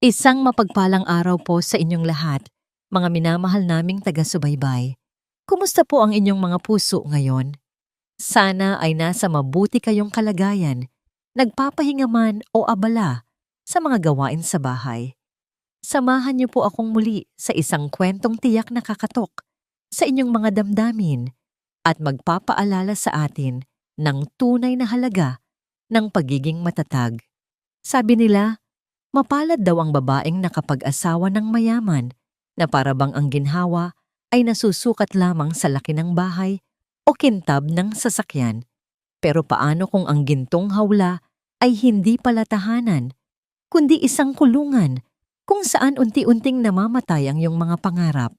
Isang mapagpalang araw po sa inyong lahat, mga minamahal naming taga-subaybay. Kumusta po ang inyong mga puso ngayon? Sana ay nasa mabuti kayong kalagayan, nagpapahinga man o abala sa mga gawain sa bahay. Samahan niyo po akong muli sa isang kwentong tiyak na kakatok sa inyong mga damdamin at magpapaalala sa atin ng tunay na halaga ng pagiging matatag. Sabi nila, mapalad daw ang babaeng nakapag-asawa ng mayaman na parabang ang ginhawa ay nasusukat lamang sa laki ng bahay o kintab ng sasakyan. Pero paano kung ang gintong hawla ay hindi pala tahanan, kundi isang kulungan kung saan unti-unting namamatay ang iyong mga pangarap?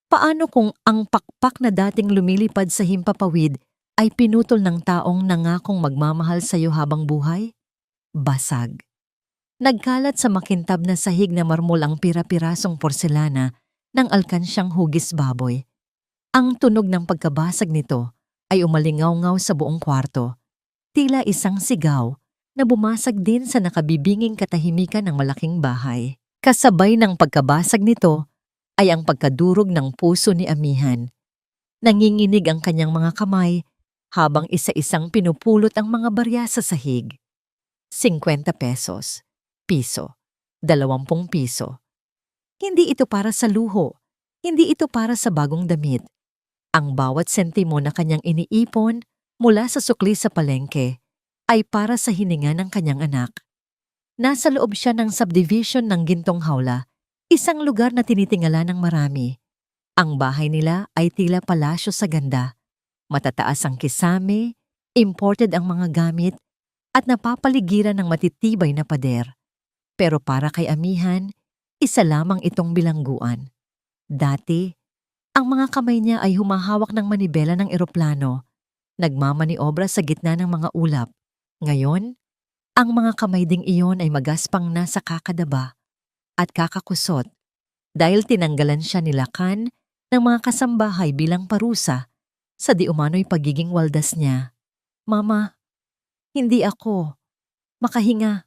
Paano kung ang pakpak na dating lumilipad sa himpapawid ay pinutol ng taong nangakong magmamahal sa iyo habang buhay? Basag. Nagkalat sa makintab na sahig na marmol ang pira-pirasong porselana ng alkansyang hugis baboy. Ang tunog ng pagkabasag nito ay umalingaw-ngaw sa buong kwarto, tila isang sigaw na bumasag din sa nakabibinging katahimikan ng malaking bahay. Kasabay ng pagkabasag nito ay ang pagkadurog ng puso ni Amihan. Nanginginig ang kanyang mga kamay habang isa-isang pinupulot ang mga barya sa sahig. 50 pesos. Piso, 20 piso. Hindi ito para sa luho, hindi ito para sa bagong damit. Ang bawat sentimo na kanyang iniipon mula sa sukli sa palengke ay para sa hininga ng kanyang anak. Nasa loob siya ng subdivision ng Gintong Hawla, isang lugar na tinitingala ng marami. Ang bahay nila ay tila palasyo sa ganda. Matataas ang kisame, imported ang mga gamit, at napapaligiran ng matitibay na pader. Pero para kay Amihan, isa lamang itong bilangguan. Dati, ang mga kamay niya ay humahawak ng manibela ng eroplano, nagmamaniobra sa gitna ng mga ulap. Ngayon, ang mga kamay ding iyon ay magaspang na sa kakadaba at kakakusot dahil tinanggalan siya ni Lakan ng mga kasambahay bilang parusa sa di umano'y pagiging waldas niya. Mama, hindi ako makahinga.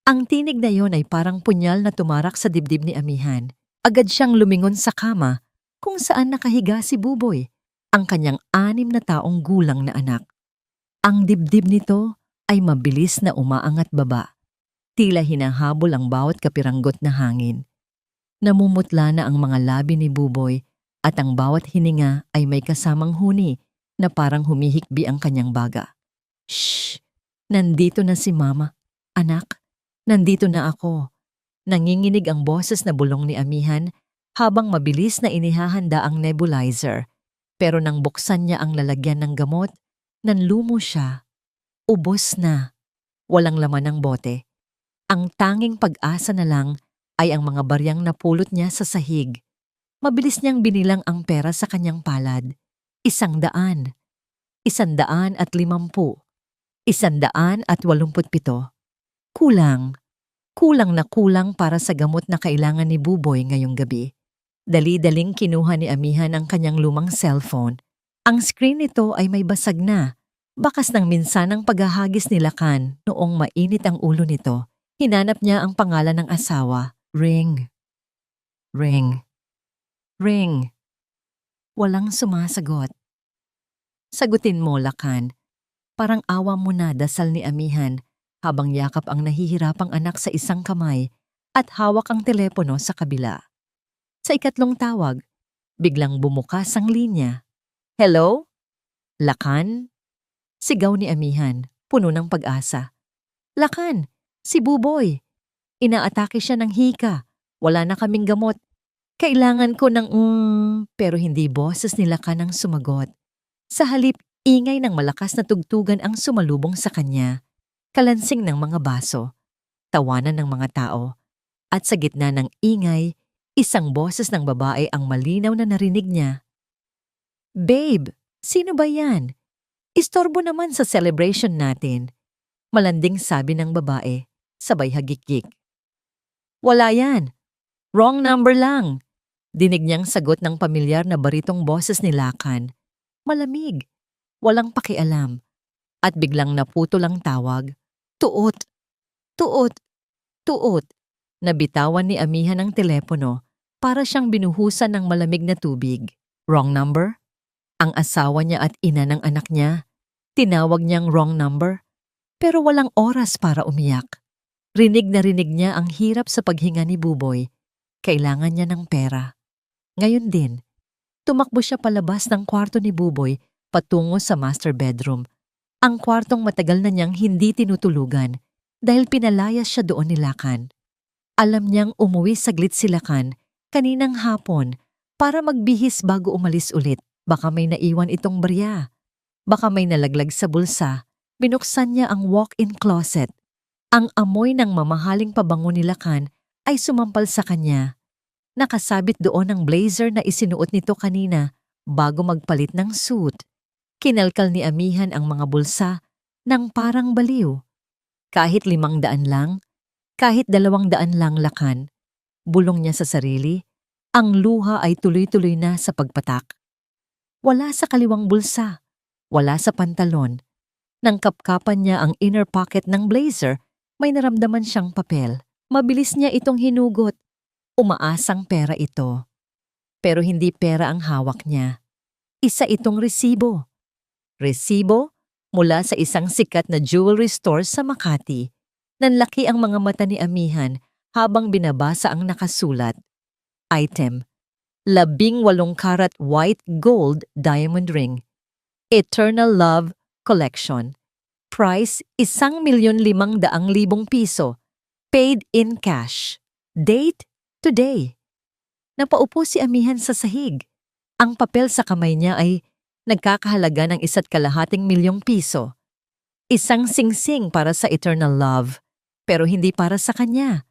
Ang tinig na yon ay parang punyal na tumarak sa dibdib ni Amihan. Agad siyang lumingon sa kama kung saan nakahiga si Buboy, ang kanyang 6 na taong gulang na anak. Ang dibdib nito ay mabilis na umaangat baba. Tila hinahabol ang bawat kapiranggot na hangin. Namumutla na ang mga labi ni Buboy at ang bawat hininga ay may kasamang huni na parang humihikbi ang kanyang baga. Shh! Nandito na si Mama. Anak, nandito na ako. Nanginginig ang boses na bulong ni Amihan habang mabilis na inihahanda ang nebulizer. Pero nang buksan niya ang lalagyan ng gamot, nanlumo siya. Ubos na. Walang laman ang bote. Ang tanging pag-asa na lang ay ang mga baryang napulot niya sa sahig. Mabilis niyang binilang ang pera sa kanyang palad. 100, 150, 187. Kulang na kulang para sa gamot na kailangan ni Buboy ngayong gabi. Dali-daling kinuha ni Amihan ang kanyang lumang cellphone. Ang screen nito ay may basag na. Bakas ng minsanang paghahagis ni Lakan noong mainit ang ulo nito. Hinanap niya ang pangalan ng asawa. Ring. Ring. Ring. Walang sumasagot. Sagutin mo, Lakan. Parang awa mo na, dasal ni Amihan habang yakap ang nahihirapang anak sa isang kamay at hawak ang telepono sa kabila. Sa ikatlong tawag, biglang bumukas ang linya. Hello? Lakan? Sigaw ni Amihan, puno ng pag-asa. Lakan, si Buboy. Inaatake siya ng hika. Wala na kaming gamot. Kailangan ko ng pero hindi boses ni Lakan ang sumagot. Sa halip, ingay ng malakas na tugtugan ang sumalubong sa kanya. Kalansing ng mga baso, tawanan ng mga tao, at sa gitna ng ingay, isang boses ng babae ang malinaw na narinig niya. Babe, sino ba yan? Istorbo naman sa celebration natin. Malanding sabi ng babae, sabay hagikik. Wala yan. Wrong number lang. Dinig niyang sagot ng pamilyar na baritong boses ni Lakan. Malamig, walang pakialam, at biglang naputol ang tawag. Tuot, tuot, tuot. Nabitawan ni amihan ang telepono para siyang binuhusan ng malamig na tubig. Wrong number? Ang asawa niya at ina ng anak niya. Tinawag niyang wrong number, pero walang oras para umiyak. Rinig na rinig niya ang hirap sa paghinga ni Buboy. Kailangan niya ng pera. Ngayon din, tumakbo siya palabas ng kwarto ni Buboy patungo sa master bedroom. Ang kwartong matagal na niyang hindi tinutulugan dahil pinalayas siya doon ni Lakan. Alam niyang umuwi saglit si Lakan kaninang hapon para magbihis bago umalis ulit. Baka may naiwan itong barya. Baka may nalaglag sa bulsa. Binuksan niya ang walk-in closet. Ang amoy ng mamahaling pabango ni Lakan ay sumampal sa kanya. Nakasabit doon ang blazer na isinuot nito kanina bago magpalit ng suit. Kinalkal ni amihan ang mga bulsa ng parang baliw. Kahit 500 lang, kahit 200 lang Lakan, bulong niya sa sarili, ang luha ay tuloy-tuloy na sa pagpatak. Wala sa kaliwang bulsa, wala sa pantalon. Nang kapkapan niya ang inner pocket ng blazer, may naramdaman siyang papel. Mabilis niya itong hinugot. Umaasang pera ito. Pero hindi pera ang hawak niya. Isa itong resibo. Resibo mula sa isang sikat na jewelry store sa Makati. Nanlaki ang mga mata ni amihan habang binabasa ang nakasulat. Item: 18 karat white gold diamond ring. Eternal Love Collection. Price 1,500,000 piso. Paid in cash. Date: today. Napaupo si amihan sa sahig. Ang papel sa kamay niya ay nagkakahalaga ng 1,250,000 piso. Isang singsing para sa Eternal Love, pero hindi para sa kanya.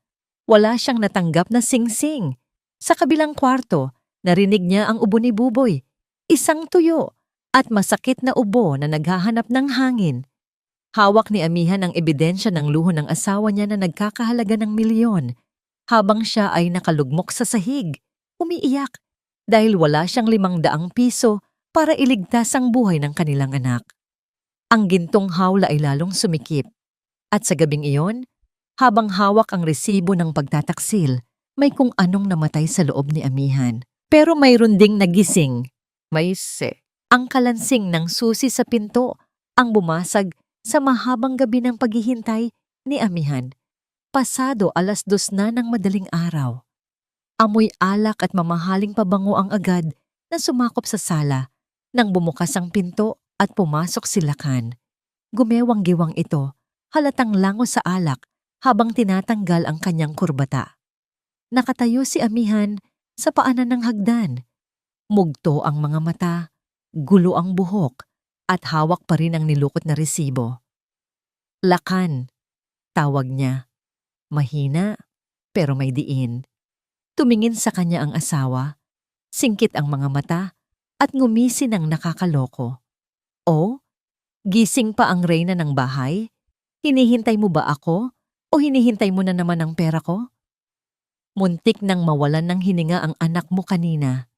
Wala siyang natanggap na singsing. Sa kabilang kwarto, narinig niya ang ubo ni Buboy. Isang tuyo at masakit na ubo na naghahanap ng hangin. Hawak ni amihan ang ebidensya ng luho ng asawa niya na nagkakahalaga ng 1,000,000 habang siya ay nakalugmok sa sahig, umiiyak dahil wala siyang 500 piso para iligtas ang buhay ng kanilang anak. Ang gintong hawla ay lalong sumikip. At sa gabing iyon, habang hawak ang resibo ng pagtataksil, may kung anong namatay sa loob ni amihan. Pero mayroon ding nagising. Ang kalansing ng susi sa pinto ang bumasag sa mahabang gabi ng paghihintay ni amihan. Pasado 2:00 na ng madaling araw. Amoy alak at mamahaling pabango ang agad na sumakop sa sala nang bumukas ang pinto at pumasok si Lakan. Gumewang-giwang ito, halatang lango sa alak habang tinatanggal ang kanyang kurbata. Nakatayo si amihan sa paanan ng hagdan. Mugto ang mga mata, gulo ang buhok, at hawak pa rin ang nilukot na resibo. Lakan, tawag niya. Mahina, pero may diin. Tumingin sa kanya ang asawa, singkit ang mga mata, at ngumisi ng nakakaloko. O, gising pa ang reyna ng bahay? Hinihintay mo ba ako? O hinihintay mo na naman ang pera ko? Muntik nang mawalan ng hininga ang anak mo kanina.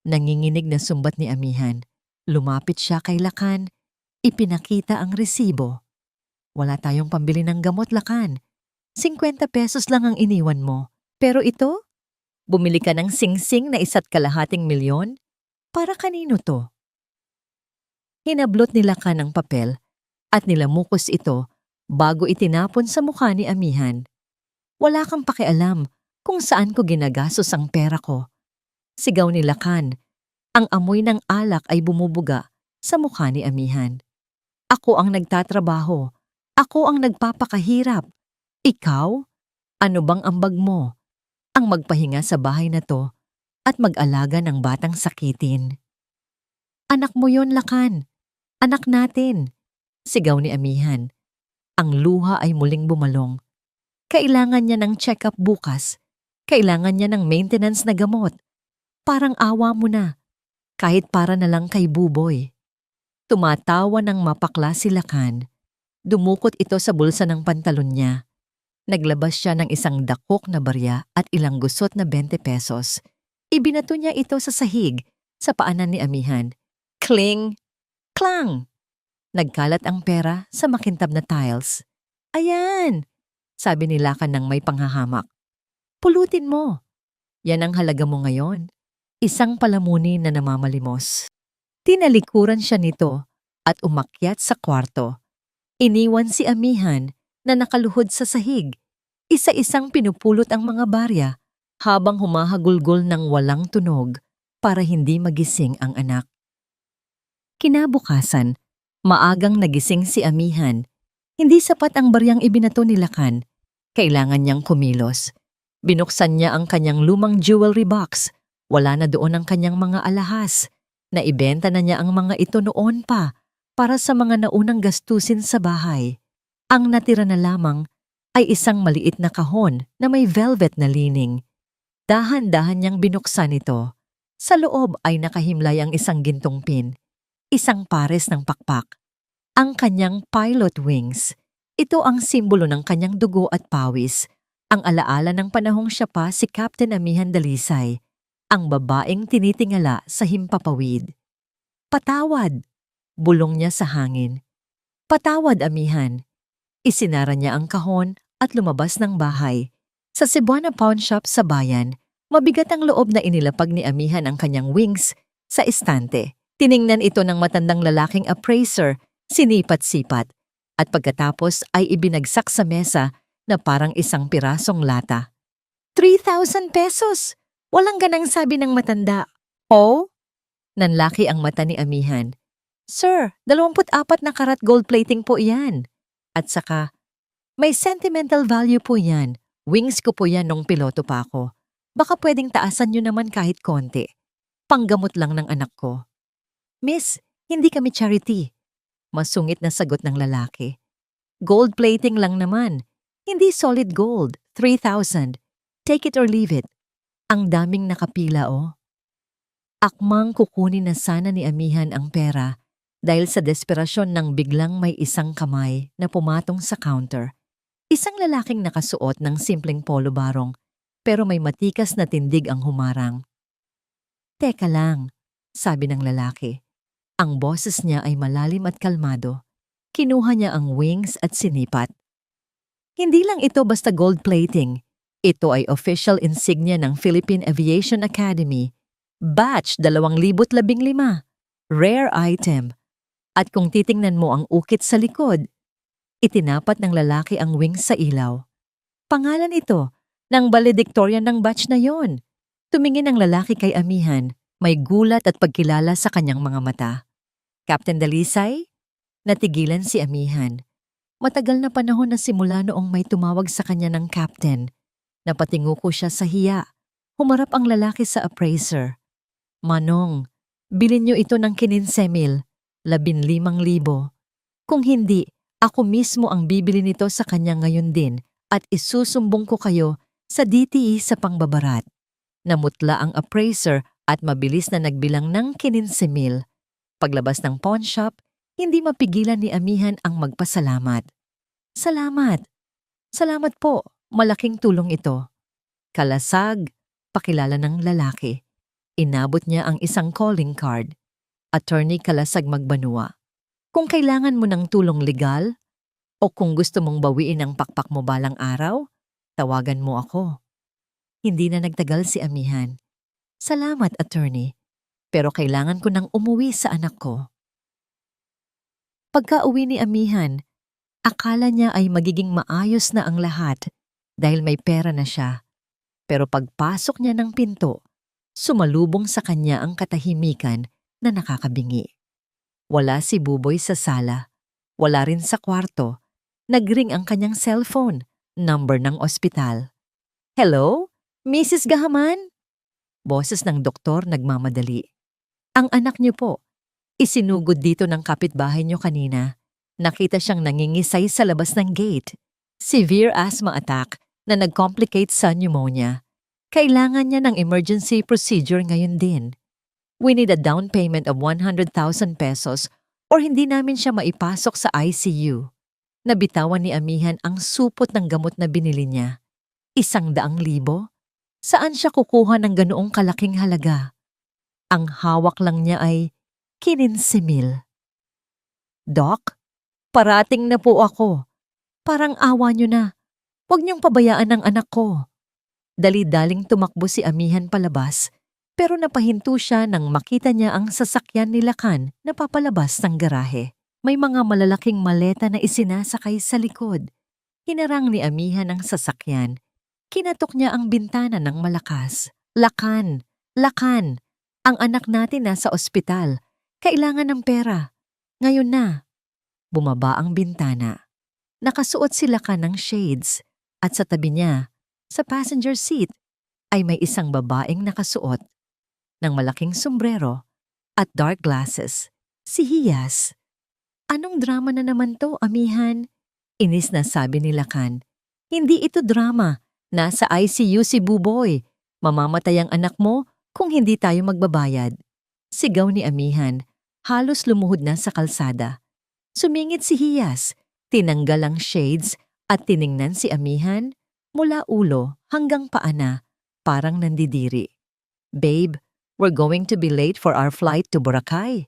Nanginginig na sumbat ni amihan. Lumapit siya kay Lakan. Ipinakita ang resibo. Wala tayong pambili ng gamot, Lakan. 50 pesos lang ang iniwan mo. Pero ito? Bumili ka ng singsing na 1,250,000? Para kanino to? Hinablot ni Lakan ang papel at nilamukos ito bago itinapon sa mukha ni amihan. Wala kang pakialam kung saan ko ginagastos ang pera ko. Sigaw ni Lakan. Ang amoy ng alak ay bumubuga sa mukha ni amihan. Ako ang nagtatrabaho. Ako ang nagpapakahirap. Ikaw? Ano bang ambag mo? Ang magpahinga sa bahay na to at mag-alaga ng batang sakitin. Anak mo yon, Lakan. Anak natin. Sigaw ni amihan. Ang luha ay muling bumalong. Kailangan niya ng check-up bukas. Kailangan niya ng maintenance na gamot. Parang awa mo na. Kahit para na lang kay Buboy. Tumatawa ng mapakla si Lakan. Dumukot ito sa bulsa ng pantalon niya. Naglabas siya ng isang dakok na barya at ilang gusot na 20 pesos. Ibinato niya ito sa sahig, sa paanan ni amihan. Kling! Klang! Nagkalat ang pera sa makintab na tiles. Ayan! Sabi ni Lakan ng may panghahamak. Pulutin mo. Yan ang halaga mo ngayon. Isang palamunin na namamalimos. Tinalikuran siya nito at umakyat sa kwarto. Iniwan si amihan na nakaluhod sa sahig. Isa-isang pinupulot ang mga barya habang humahagulgol ng walang tunog para hindi magising ang anak. Kinabukasan, maagang nagising si amihan. Hindi sapat ang baryang ibinato ni Lakan. Kailangan niyang kumilos. Binuksan niya ang kanyang lumang jewelry box. Wala na doon ang kanyang mga alahas. Naibenta na niya ang mga ito noon pa para sa mga naunang gastusin sa bahay. Ang natira na lamang ay isang maliit na kahon na may velvet na lining. Dahan-dahan niyang binuksan ito. Sa loob ay nakahimlay ang isang gintong pin, isang pares ng pakpak, ang kanyang pilot wings. Ito ang simbolo ng kanyang dugo at pawis, ang alaala ng panahong siya pa si Captain Amihan Dalisay, ang babaeng tinitingala sa himpapawid. Patawad! Bulong niya sa hangin. Patawad, amihan. Isinara niya ang kahon at lumabas ng bahay. Sa Cebuana Pawn Shop sa bayan, mabigat ang loob na inilapag ni amihan ang kanyang wings sa estante. Tiningnan ito ng matandang lalaking appraiser, sinipat-sipat, at pagkatapos ay ibinagsak sa mesa na parang isang pirasong lata. 3,000 pesos! Walang ganang sabi ng matanda. Oh? Nanlaki ang mata ni amihan. Sir, 24 na karat gold plating po yan. At saka, may sentimental value po yan. Wings ko po yan nung piloto pa ako. Baka pwedeng taasan nyo naman kahit konti. Panggamot lang ng anak ko. Miss, hindi kami charity. Masungit na sagot ng lalaki. Gold plating lang naman. Hindi solid gold. 3,000. Take it or leave it. Ang daming nakapila Akmang kukunin na sana ni amihan ang pera dahil sa desperasyon ng biglang may isang kamay na pumatong sa counter. Isang lalaking nakasuot ng simpleng polo barong pero may matikas na tindig ang humarang. Teka lang, sabi ng lalaki. Ang boses niya ay malalim at kalmado. Kinuha niya ang wings at sinipat. Hindi lang ito basta gold plating. Ito ay official insignia ng Philippine Aviation Academy. Batch 2015. Rare item. At kung titingnan mo ang ukit sa likod, itinapat ng lalaki ang wings sa ilaw. Pangalan ito ng valedictorian ng batch na yon. Tumingin ang lalaki kay amihan, may gulat at pagkilala sa kanyang mga mata. Captain Dalisay? Natigilan si amihan. Matagal na panahon na simula noong may tumawag sa kanya ng captain. Napatinguko siya sa hiya. Humarap ang lalaki sa appraiser. Manong, bilhin niyo ito ng 15,000, 15,000. Kung hindi, ako mismo ang bibili nito sa kanya ngayon din at isusumbong ko kayo sa DTE sa pangbabarat. Namutla ang appraiser at mabilis na nagbilang ng 15,000. Paglabas ng pawn shop, hindi mapigilan ni amihan ang magpasalamat. Salamat. Salamat po. Malaking tulong ito. Kalasag, pakilala ng lalaki. Inabot niya ang isang calling card. Attorney Kalasag Magbanua. Kung kailangan mo ng tulong legal o kung gusto mong bawiin ang pakpak mo balang araw, tawagan mo ako. Hindi na nagtagal si amihan. Salamat, attorney. Pero kailangan ko nang umuwi sa anak ko. Pagka-uwi ni amihan, akala niya ay magiging maayos na ang lahat dahil may pera na siya. Pero pagpasok niya ng pinto, sumalubong sa kanya ang katahimikan na nakakabingi. Wala si Buboy sa sala. Wala rin sa kwarto. Nagring ang kanyang cellphone, number ng ospital. Hello? Mrs. Gahaman? Boses ng doktor nagmamadali. Ang anak niyo po. Isinugod dito ng kapitbahay niyo kanina. Nakita siyang nangingisay sa labas ng gate. Severe asthma attack na nag-complicate sa pneumonia. Kailangan niya ng emergency procedure ngayon din. We need a down payment of 100,000 pesos or hindi namin siya maipasok sa ICU. Nabitawan ni amihan ang supot ng gamot na binili niya. 100,000? Saan siya kukuha ng ganoong kalaking halaga? Ang hawak lang niya ay 15,000. Doc, parating na po ako. Parang awa niyo na. Huwag niyong pabayaan ang anak ko. Dali-daling tumakbo si Amihan palabas, pero napahinto siya nang makita niya ang sasakyan ni Lakan na papalabas ng garahe. May mga malalaking maleta na isinasakay sa likod. Hinarang ni Amihan ang sasakyan. Kinatok niya ang bintana ng malakas. Lakan! Lakan! Ang anak natin nasa ospital. Kailangan ng pera. Ngayon na. Bumaba ang bintana. Nakasuot si Lakan ng shades at sa tabi niya, sa passenger seat, ay may isang babaeng nakasuot ng malaking sombrero at dark glasses. Si Hiyas. Anong drama na naman to, Amihan? Inis na sabi ni Lakan. Hindi ito drama. Nasa ICU si Buboy. Mamamatay ang anak mo kung hindi tayo magbabayad. Sigaw ni Amihan. Halos lumuhod na sa kalsada. Sumingit si Hiyas. Tinanggal ang shades at tiningnan si Amihan mula ulo hanggang paa na, parang nandidiri. Babe, we're going to be late for our flight to Boracay.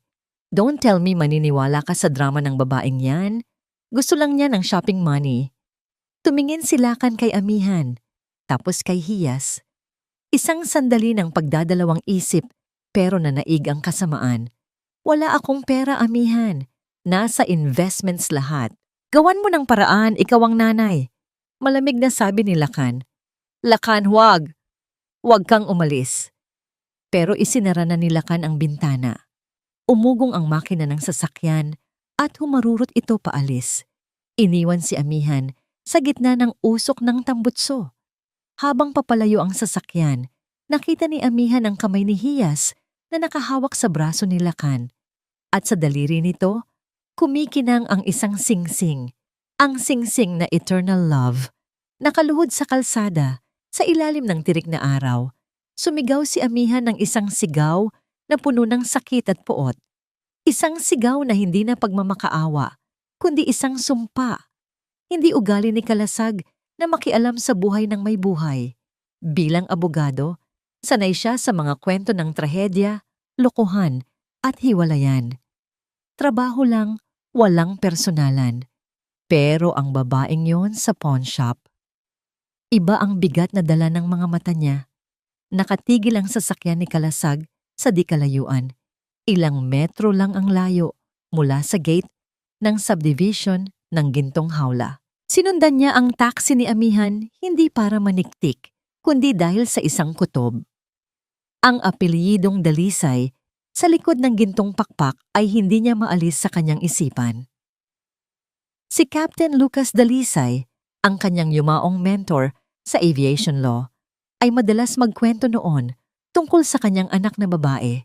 Don't tell me maniniwala ka sa drama ng babaeng yan. Gusto lang niya ng shopping money. Tumingin si Lakan kay Amihan, tapos kay Hiyas. Isang sandali ng pagdadalawang isip, pero nanaig ang kasamaan. Wala akong pera, Amihan. Nasa investments lahat. Gawan mo ng paraan, ikaw ang nanay. Malamig na sabi ni Lakan. Lakan, huwag. Huwag kang umalis. Pero isinara na ni Lakan ang bintana. Umugong ang makina ng sasakyan at humarurot ito paalis. Iniwan si Amihan sa gitna ng usok ng tambutso. Habang papalayo ang sasakyan, nakita ni Amihan ang kamay ni Hiyas na nakahawak sa braso ni Lakan. At sa daliri nito, kumikinang ang isang singsing. Ang singsing na eternal love. Nakaluhod sa kalsada, sa ilalim ng tirik na araw. Sumigaw si Amihan ng isang sigaw na puno ng sakit at puot. Isang sigaw na hindi na pagmamakaawa, kundi isang sumpa. Hindi ugali ni Kalasag na makialam sa buhay ng may buhay. Bilang abogado, sanay siya sa mga kwento ng trahedya, lokohan at hiwalayan. Trabaho lang, walang personalan. Pero ang babaeng yon sa pawn shop. Iba ang bigat na dala ng mga mata niya. Nakatigil ang sasakyan ni Kalasag sa di kalayuan. Ilang metro lang ang layo mula sa gate ng subdivision ng Gintong Hawla. Sinundan niya ang taxi ni Amihan hindi para maniktik, kundi dahil sa isang kutob. Ang apelyidong Dalisay sa likod ng Gintong Pakpak ay hindi niya maalis sa kanyang isipan. Si Captain Lucas Dalisay, ang kanyang yumaong mentor sa aviation law, ay madalas magkwento noon tungkol sa kanyang anak na babae,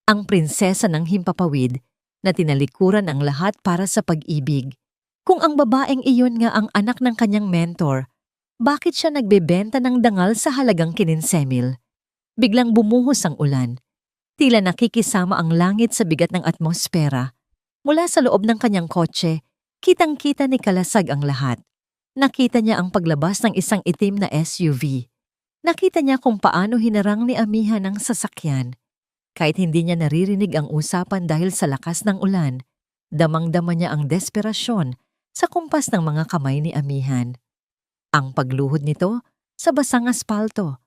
ang prinsesa ng himpapawid na tinalikuran ang lahat para sa pag-ibig. Kung ang babaeng iyon nga ang anak ng kanyang mentor, bakit siya nagbebenta ng dangal sa halagang 15,000? Biglang bumuhos ang ulan. Tila nakikisama ang langit sa bigat ng atmosfera. Mula sa loob ng kanyang kotse, kitang-kita ni Kalasag ang lahat. Nakita niya ang paglabas ng isang itim na SUV. Nakita niya kung paano hinarang ni Amihan ang sasakyan. Kahit hindi niya naririnig ang usapan dahil sa lakas ng ulan, damang-dama niya ang desperasyon sa kumpas ng mga kamay ni Amihan. Ang pagluhod nito sa basang aspalto.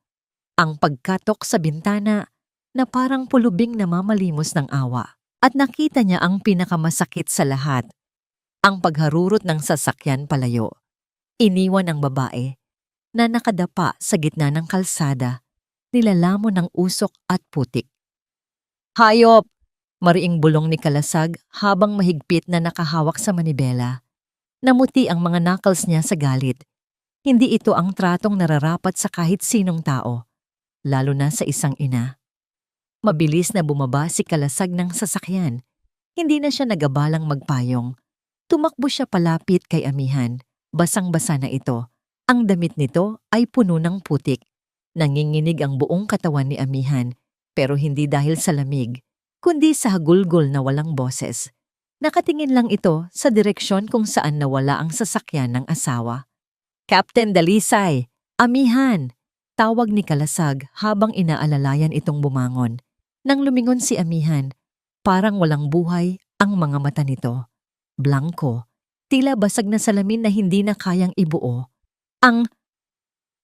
Ang pagkatok sa bintana na parang pulubing namamalimos ng awa. At nakita niya ang pinakamasakit sa lahat. Ang pagharurot ng sasakyan palayo. Iniwan ang babae na nakadapa sa gitna ng kalsada, nilalamon ng usok at putik. Hayop! Mariing bulong ni Kalasag habang mahigpit na nakahawak sa manibela. Namuti ang mga knuckles niya sa galit. Hindi ito ang tratong nararapat sa kahit sinong tao, lalo na sa isang ina. Mabilis na bumaba si Kalasag ng sasakyan. Hindi na siya nagabalang magpayong. Tumakbo siya palapit kay Amihan. Basang-basa na ito. Ang damit nito ay puno ng putik. Nanginginig ang buong katawan ni Amihan, pero hindi dahil sa lamig, kundi sa hagulgol na walang boses. Nakatingin lang ito sa direksyon kung saan nawala ang sasakyan ng asawa. Captain Dalisay! Amihan! Tawag ni Kalasag habang inaalalayan itong bumangon. Nang lumingon si Amihan, parang walang buhay ang mga mata nito. Blanko, tila basag na salamin na hindi na kayang ibuo. Ang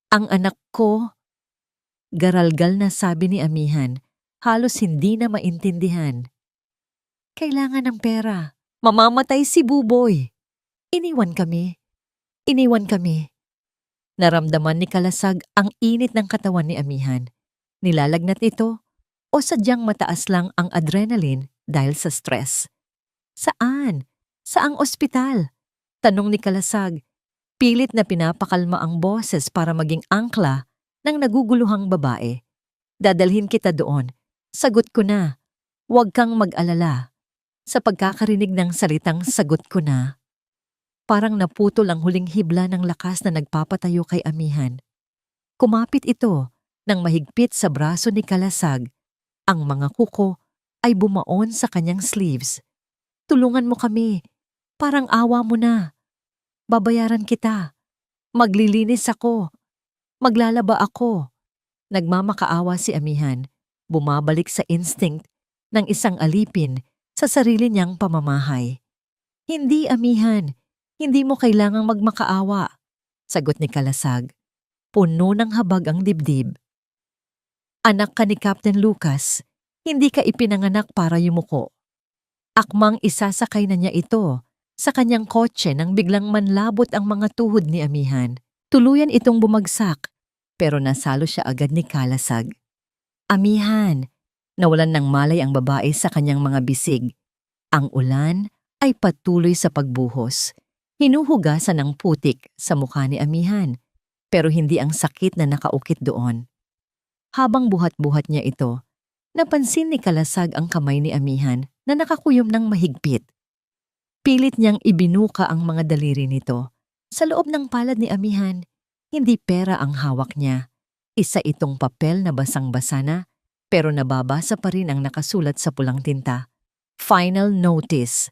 anak ko, Garalgal na sabi ni amihan, halos hindi na maintindihan. Kailangan ng pera. Mamamatay si Buboy. Iniwan kami. Iniwan kami. Naramdaman ni Kalasag ang init ng katawan ni amihan. Nilalagnat ito o sadyang mataas lang ang adrenaline dahil sa stress. Saan? Saang ospital? Tanong ni Kalasag. Pilit na pinapakalma ang boses para maging angkla ng naguguluhang babae. Dadalhin kita doon. Sagot ko na. Huwag kang mag-alala. Sa pagkakarinig ng salitang sagot ko na, parang naputol ang huling hibla ng lakas na nagpapatayo kay amihan. Kumapit ito nang mahigpit sa braso ni Kalasag. Ang mga kuko ay bumaon sa kanyang sleeves. Tulungan mo kami. Parang awa mo na. Babayaran kita. Maglilinis ako. Maglalaba ako. Nagmamakaawa si amihan. Bumabalik sa instinct ng isang alipin sa sarili niyang pamamahay. Hindi, amihan. Hindi mo kailangang magmakaawa. Sagot ni Kalasag. Puno ng habag ang dibdib. Anak ka ni Captain Lucas. Hindi ka ipinanganak para yumuko. Akmang isasakay na niya ito sa kanyang kotse nang biglang manlabot ang mga tuhod ni amihan. Tuluyan itong bumagsak, pero nasalo siya agad ni Kalasag. Amihan, nawalan ng malay ang babae sa kanyang mga bisig. Ang ulan ay patuloy sa pagbuhos. Hinuhugasan ng putik sa mukha ni amihan, pero hindi ang sakit na nakaukit doon. Habang buhat-buhat niya ito, napansin ni Kalasag ang kamay ni amihan na nakakuyom ng mahigpit. Pilit niyang ibinuka ang mga daliri nito. Sa loob ng palad ni amihan, hindi pera ang hawak niya. Isa itong papel na basang-basa na, pero nababasa pa rin ang nakasulat sa pulang tinta. Final notice,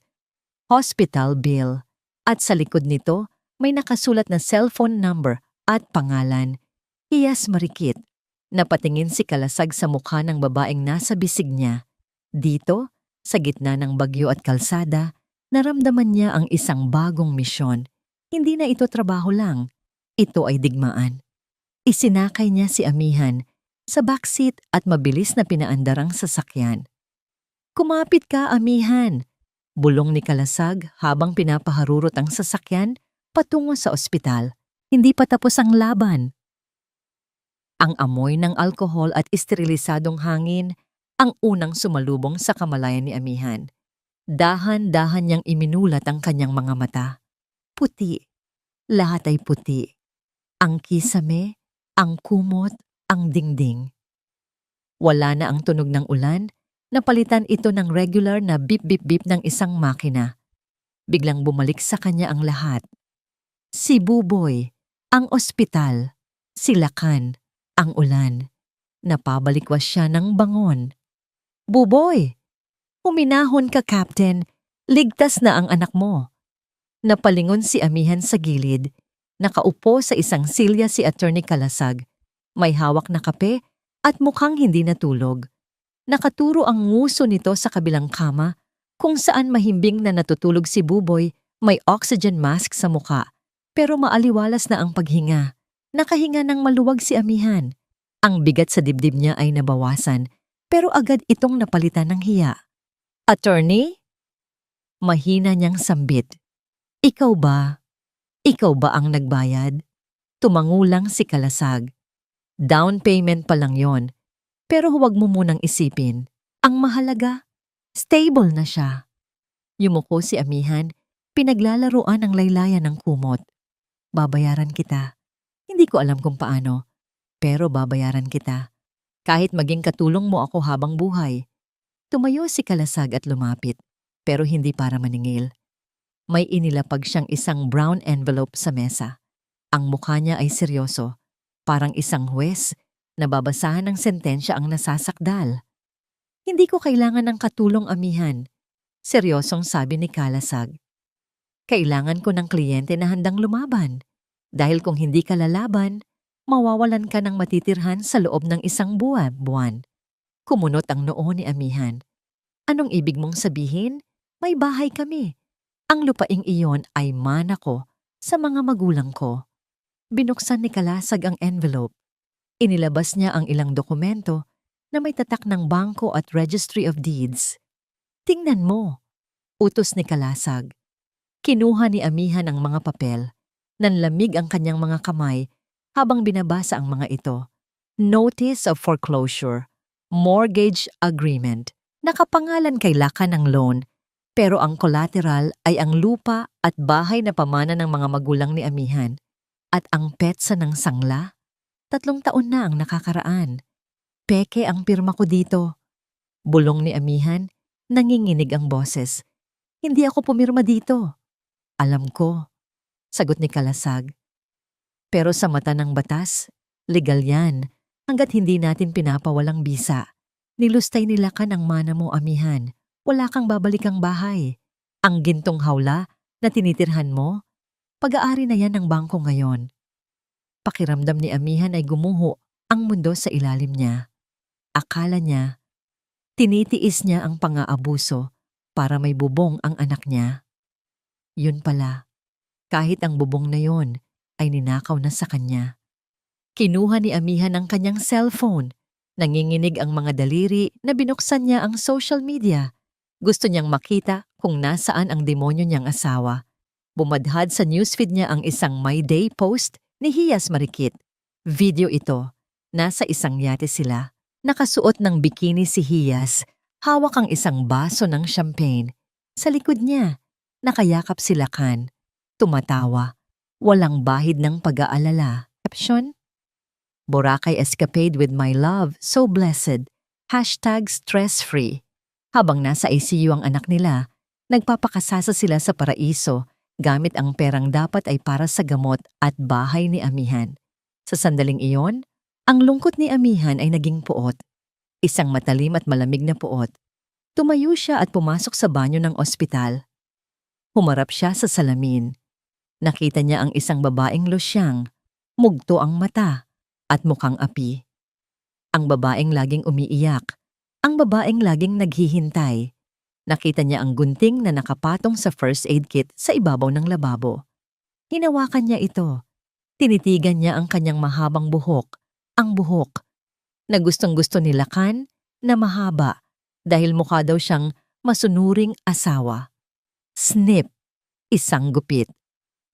hospital bill, at sa likod nito may nakasulat na cellphone number at pangalan. Hiyas marikit. Napatingin si Kalasag sa mukha ng babaeng nasa bisig niya. Dito, sa gitna ng bagyo at kalsada, naramdaman niya ang isang bagong misyon. Hindi na ito trabaho lang. Ito ay digmaan. Isinakay niya si amihan sa backseat at mabilis na pinaandar ang sasakyan. Kumapit ka, amihan! Bulong ni Kalasag habang pinapaharurot ang sasakyan patungo sa ospital. Hindi pa tapos ang laban. Ang amoy ng alkohol at esterilisadong hangin ang unang sumalubong sa kamalayan ni amihan. Dahan-dahan niyang iminulat ang kanyang mga mata. Puti. Lahat ay puti. Ang kisame, ang kumot, ang dingding. Wala na ang tunog ng ulan, napalitan ito ng regular na bip-bip-bip ng isang makina. Biglang bumalik sa kanya ang lahat. Si Buboy, ang ospital, si Lakan, ang ulan. Napabalikwas siya ng bangon. Buboy! Huminahon ka, Captain. Ligtas na ang anak mo. Napalingon si amihan sa gilid. Nakaupo sa isang silya si Attorney Kalasag. May hawak na kape at mukhang hindi natulog. Nakaturo ang nguso nito sa kabilang kama kung saan mahimbing na natutulog si Buboy, may oxygen mask sa muka. Pero maaliwalas na ang paghinga. Nakahinga ng maluwag si amihan. Ang bigat sa dibdib niya ay nabawasan, pero agad itong napalitan ng hiya. Attorney? Mahina niyang sambit. Ikaw ba? Ikaw ba ang nagbayad? Tumangulang si Kalasag. Down payment pa lang yon. Pero huwag mo munang isipin. Ang mahalaga, stable na siya. Yumuko si amihan, pinaglalaruan ang laylayan ng kumot. Babayaran kita. Hindi ko alam kung paano, pero babayaran kita. Kahit maging katulong mo ako habang buhay. Tumayo si Kalasag at lumapit, pero hindi para maningil. May inilapag siyang isang brown envelope sa mesa. Ang mukha niya ay seryoso, parang isang huwes na babasahan ng sentensya ang nasasakdal. Hindi ko kailangan ng katulong, amihan. Seryosong sabi ni Kalasag. Kailangan ko ng kliyente na handang lumaban. Dahil kung hindi ka lalaban, mawawalan ka ng matitirhan sa loob ng isang buwan. Kumunot ang noo ni amihan. Anong ibig mong sabihin? May bahay kami. Ang lupaing iyon ay mana ko sa mga magulang ko. Binuksan ni Kalasag ang envelope. Inilabas niya ang ilang dokumento na may tatak ng bangko at Registry of Deeds. Tingnan mo, utos ni Kalasag. Kinuha ni Amihan ang mga papel. Nanlamig ang kanyang mga kamay habang binabasa ang mga ito. Notice of foreclosure, mortgage agreement. Nakapangalan kay Lakan ang loan, pero ang collateral ay ang lupa at bahay na pamana ng mga magulang ni Amihan. At ang petsa ng sangla, 3 taon na ang nakakaraan. Peke ang pirma ko dito. Bulong ni Amihan, nanginginig ang boses. Hindi ako pumirma dito. Alam ko, sagot ni Kalasag. Pero sa mata ng batas, legal yan hanggat hindi natin pinapawalang bisa. Nilustay nila ka ng mana mo, Amihan. Wala kang babalikang bahay. Ang gintong hawla na tinitirhan mo, pag-aari na yan ng bangko ngayon. Pakiramdam ni Amihan ay gumuho ang mundo sa ilalim niya. Akala niya, tinitiis niya ang pang-aabuso para may bubong ang anak niya. Yun pala, kahit ang bubong na yon ay ninakaw na sa kanya. Kinuha ni Amihan ang kanyang cellphone. Nanginginig ang mga daliri na binuksan niya ang social media. Gusto niyang makita kung nasaan ang demonyo niyang asawa. Bumadhad sa newsfeed niya ang isang My Day post ni Hiyas Marikit. Video ito. Nasa isang yate sila. Nakasuot ng bikini si Hiyas. Hawak ang isang baso ng champagne. Sa likod niya, nakayakap si Lakan. Tumatawa. Walang bahid ng pag-aalala. Caption? Boracay escapade with my love, so blessed. #stress-free. Habang nasa ICU ang anak nila, nagpapakasasa sila sa paraiso gamit ang perang dapat ay para sa gamot at bahay ni Amihan. Sa sandaling iyon, ang lungkot ni Amihan ay naging puot. Isang matalim at malamig na puot. Tumayo siya at pumasok sa banyo ng ospital. Humarap siya sa salamin. Nakita niya ang isang babaeng losyang, mugto ang mata at mukhang api. Ang babaeng laging umiiyak. Ang babaeng laging naghihintay. Nakita niya ang gunting na nakapatong sa first aid kit sa ibabaw ng lababo. Hinawakan niya ito. Tinitigan niya ang kanyang mahabang buhok. Ang buhok na gustong-gusto ni Lakan na mahaba dahil mukha daw siyang masunuring asawa. Snip, isang gupit.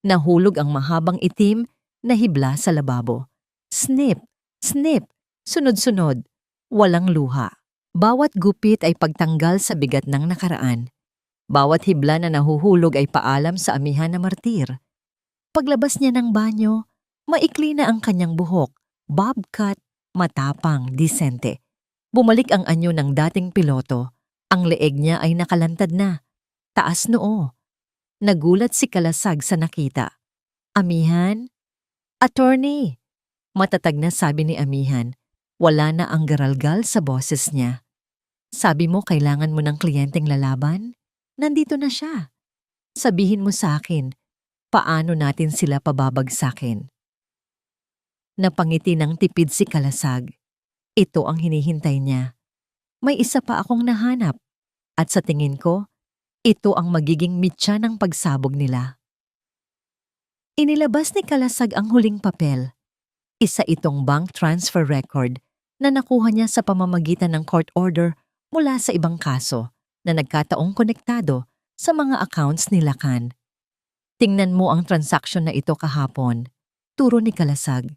Nahulog ang mahabang itim na hibla sa lababo. Snip, snip, sunod-sunod, walang luha. Bawat gupit ay pagtanggal sa bigat ng nakaraan. Bawat hibla na nahuhulog ay paalam sa Amihan na martir. Paglabas niya ng banyo, maikli na ang kanyang buhok, bob cut, matapang, disente. Bumalik ang anyo ng dating piloto. Ang leeg niya ay nakalantad na. Taas noo. Nagulat si Kalasag sa nakita. Amihan? Attorney! Matatag na sabi ni Amihan. Wala na ang garalgal sa boses niya. Sabi mo kailangan mo ng kliyenteng lalaban? Nandito na siya. Sabihin mo sa akin, paano natin sila pababagsakin? Napangiti ng tipid si Kalasag. Ito ang hinihintay niya. May isa pa akong nahanap. At sa tingin ko, ito ang magiging mitya ng pagsabog nila. Inilabas ni Kalasag ang huling papel. Isa itong bank transfer record na nakuha niya sa pamamagitan ng court order mula sa ibang kaso na nagkataong konektado sa mga accounts ni Lakan. Tingnan mo ang transaksyon na ito kahapon. Turo ni Kalasag.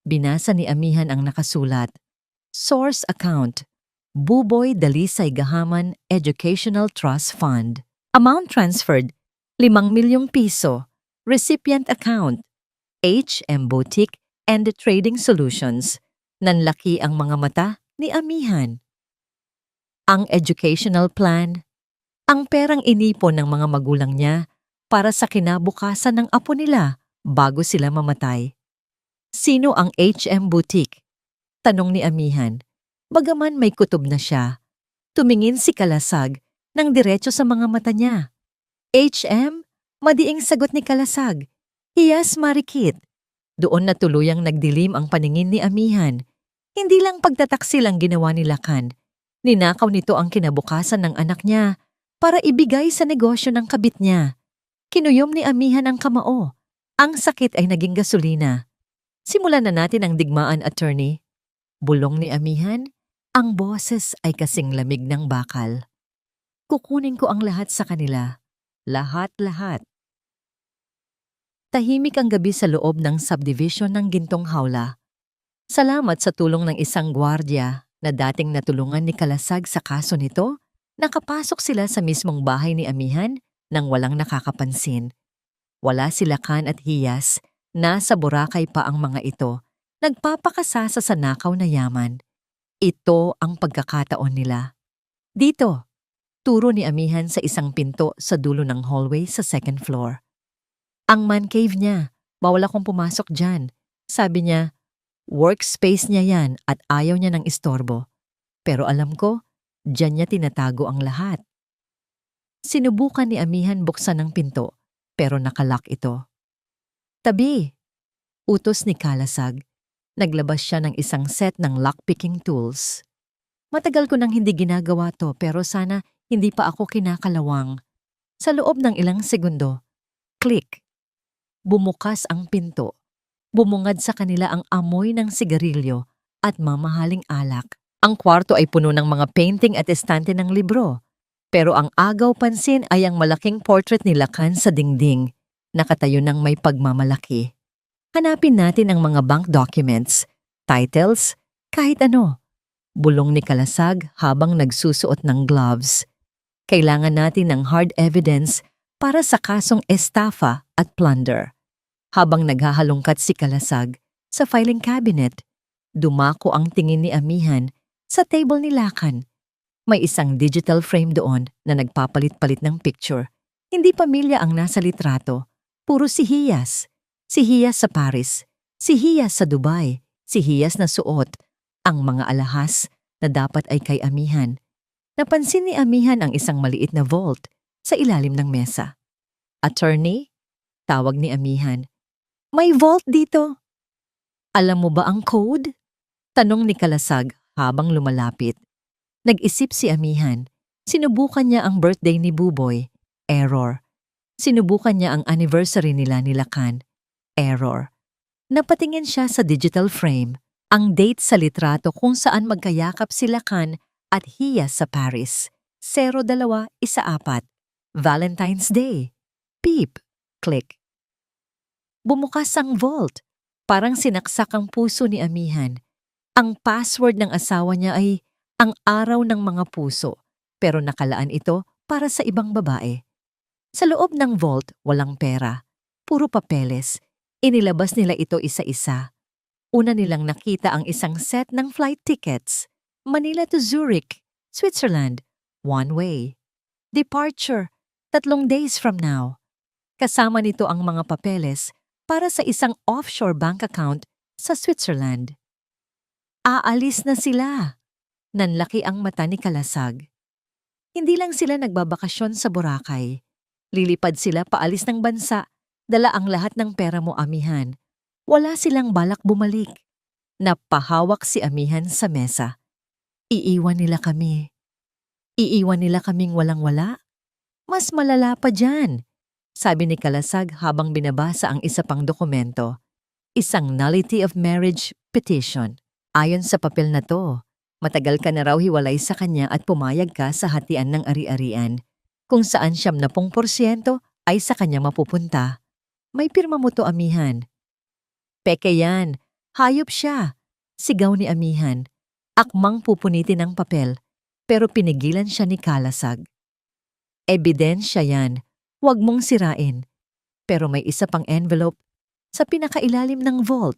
Binasa ni Amihan ang nakasulat. Source account. Buboy Dalisay Gahaman Educational Trust Fund. Amount transferred, 5 milyong piso. Recipient account. HM Boutique and Trading Solutions. Nanlaki ang mga mata ni Amihan. Ang educational plan. Ang perang inipon ng mga magulang niya para sa kinabukasan ng apo nila bago sila mamatay. Sino ang HM Boutique? Tanong ni Amihan. Bagaman may kutob na siya, tumingin si Kalasag ng diretso sa mga mata niya. HM? Madiing sagot ni Kalasag. Hiyas Marikit. Doon na tuluyang nagdilim ang paningin ni Amihan. Hindi lang pagtataksil ang ginawa ni Lakan. Ninakaw nito ang kinabukasan ng anak niya para ibigay sa negosyo ng kabit niya. Kinuyom ni Amihan ang kamao. Ang sakit ay naging gasolina. Simulan na natin ang digmaan, attorney. Bulong ni amihan, ang boses ay kasing lamig ng bakal. Kukunin ko ang lahat sa kanila. Lahat-lahat. Tahimik ang gabi sa loob ng subdivision ng Gintong Hawla. Salamat sa tulong ng isang gwardiya na dating natulungan ni Kalasag sa kaso nito, nakapasok sila sa mismong bahay ni amihan nang walang nakakapansin. Wala si Lakan at Hiyas, nasa Boracay pa ang mga ito, nagpapakasasa sa nakaw na yaman. Ito ang pagkakataon nila. Dito, turo ni amihan sa isang pinto sa dulo ng hallway sa second floor. Ang man cave niya, bawal akong pumasok dyan. Sabi niya, workspace niya yan at ayaw niya ng istorbo. Pero alam ko, dyan niya tinatago ang lahat. Sinubukan ni amihan buksan ang pinto, pero nakalock ito. Tabi! Utos ni Kalasag. Naglabas siya ng isang set ng lockpicking tools. Matagal ko nang hindi ginagawa to pero sana hindi pa ako kinakalawang. Sa loob ng ilang segundo, click! Bumukas ang pinto. Bumungad sa kanila ang amoy ng sigarilyo at mamahaling alak. Ang kwarto ay puno ng mga painting at estante ng libro. Pero ang agaw pansin ay ang malaking portrait ni Lakan sa dingding, nakatayo ng may pagmamalaki. Hanapin natin ang mga bank documents, titles, kahit ano. Bulong ni Kalasag habang nagsusuot ng gloves. Kailangan natin ng hard evidence para sa kasong estafa at plunder. Habang naghahalongkat si Kalasag sa filing cabinet, dumako ang tingin ni amihan sa table ni Lakan. May isang digital frame doon na nagpapalit-palit ng picture. Hindi pamilya ang nasa litrato. Puro si Hiyas. Si Hiyas sa Paris. Si Hiyas sa Dubai. Si Hiyas na suot ang mga alahas na dapat ay kay amihan. Napansin ni amihan ang isang maliit na vault sa ilalim ng mesa. Attorney? Tawag ni amihan. May vault dito. Alam mo ba ang code? Tanong ni Kalasag habang lumalapit. Nag-isip si amihan. Sinubukan niya ang birthday ni Buboy. Error. Sinubukan niya ang anniversary nila ni Lakan. Error. Napatingin siya sa digital frame. Ang date sa litrato kung saan magkayakap si Lakan at Hiyas sa Paris. 0214. Valentine's Day. Beep. Click. Bumukas ang vault. Parang sinaksak ang puso ni amihan. Ang password ng asawa niya ay ang araw ng mga puso, pero nakalaan ito para sa ibang babae. Sa loob ng vault, walang pera. Puro papeles. Inilabas nila ito isa-isa. Una nilang nakita ang isang set ng flight tickets. Manila to Zurich, Switzerland. One way. Departure, 3 days from now. Kasama nito ang mga papeles para sa isang offshore bank account sa Switzerland. Aalis na sila. Nanlaki ang mata ni Kalasag. Hindi lang sila nagbabakasyon sa Boracay. Lilipad sila paalis ng bansa. Dala ang lahat ng pera mo, amihan. Wala silang balak bumalik. Napahawak si amihan sa mesa. Iiwan nila kami. Iiwan nila kaming walang-wala? Mas malala pa dyan. Sabi ni Kalasag habang binabasa ang isa pang dokumento. Isang nullity of marriage petition. Ayon sa papel na to, matagal ka na raw hiwalay sa kanya at pumayag ka sa hatian ng ari-arian, kung saan 70% ay sa kanya mapupunta. May pirma mo to, amihan. Peke yan. Hayop siya. Sigaw ni amihan. Akmang pupunitin ang papel, pero pinigilan siya ni Kalasag. Ebidensya yan. Huwag mong sirain. Pero may isa pang envelope sa pinakailalim ng vault.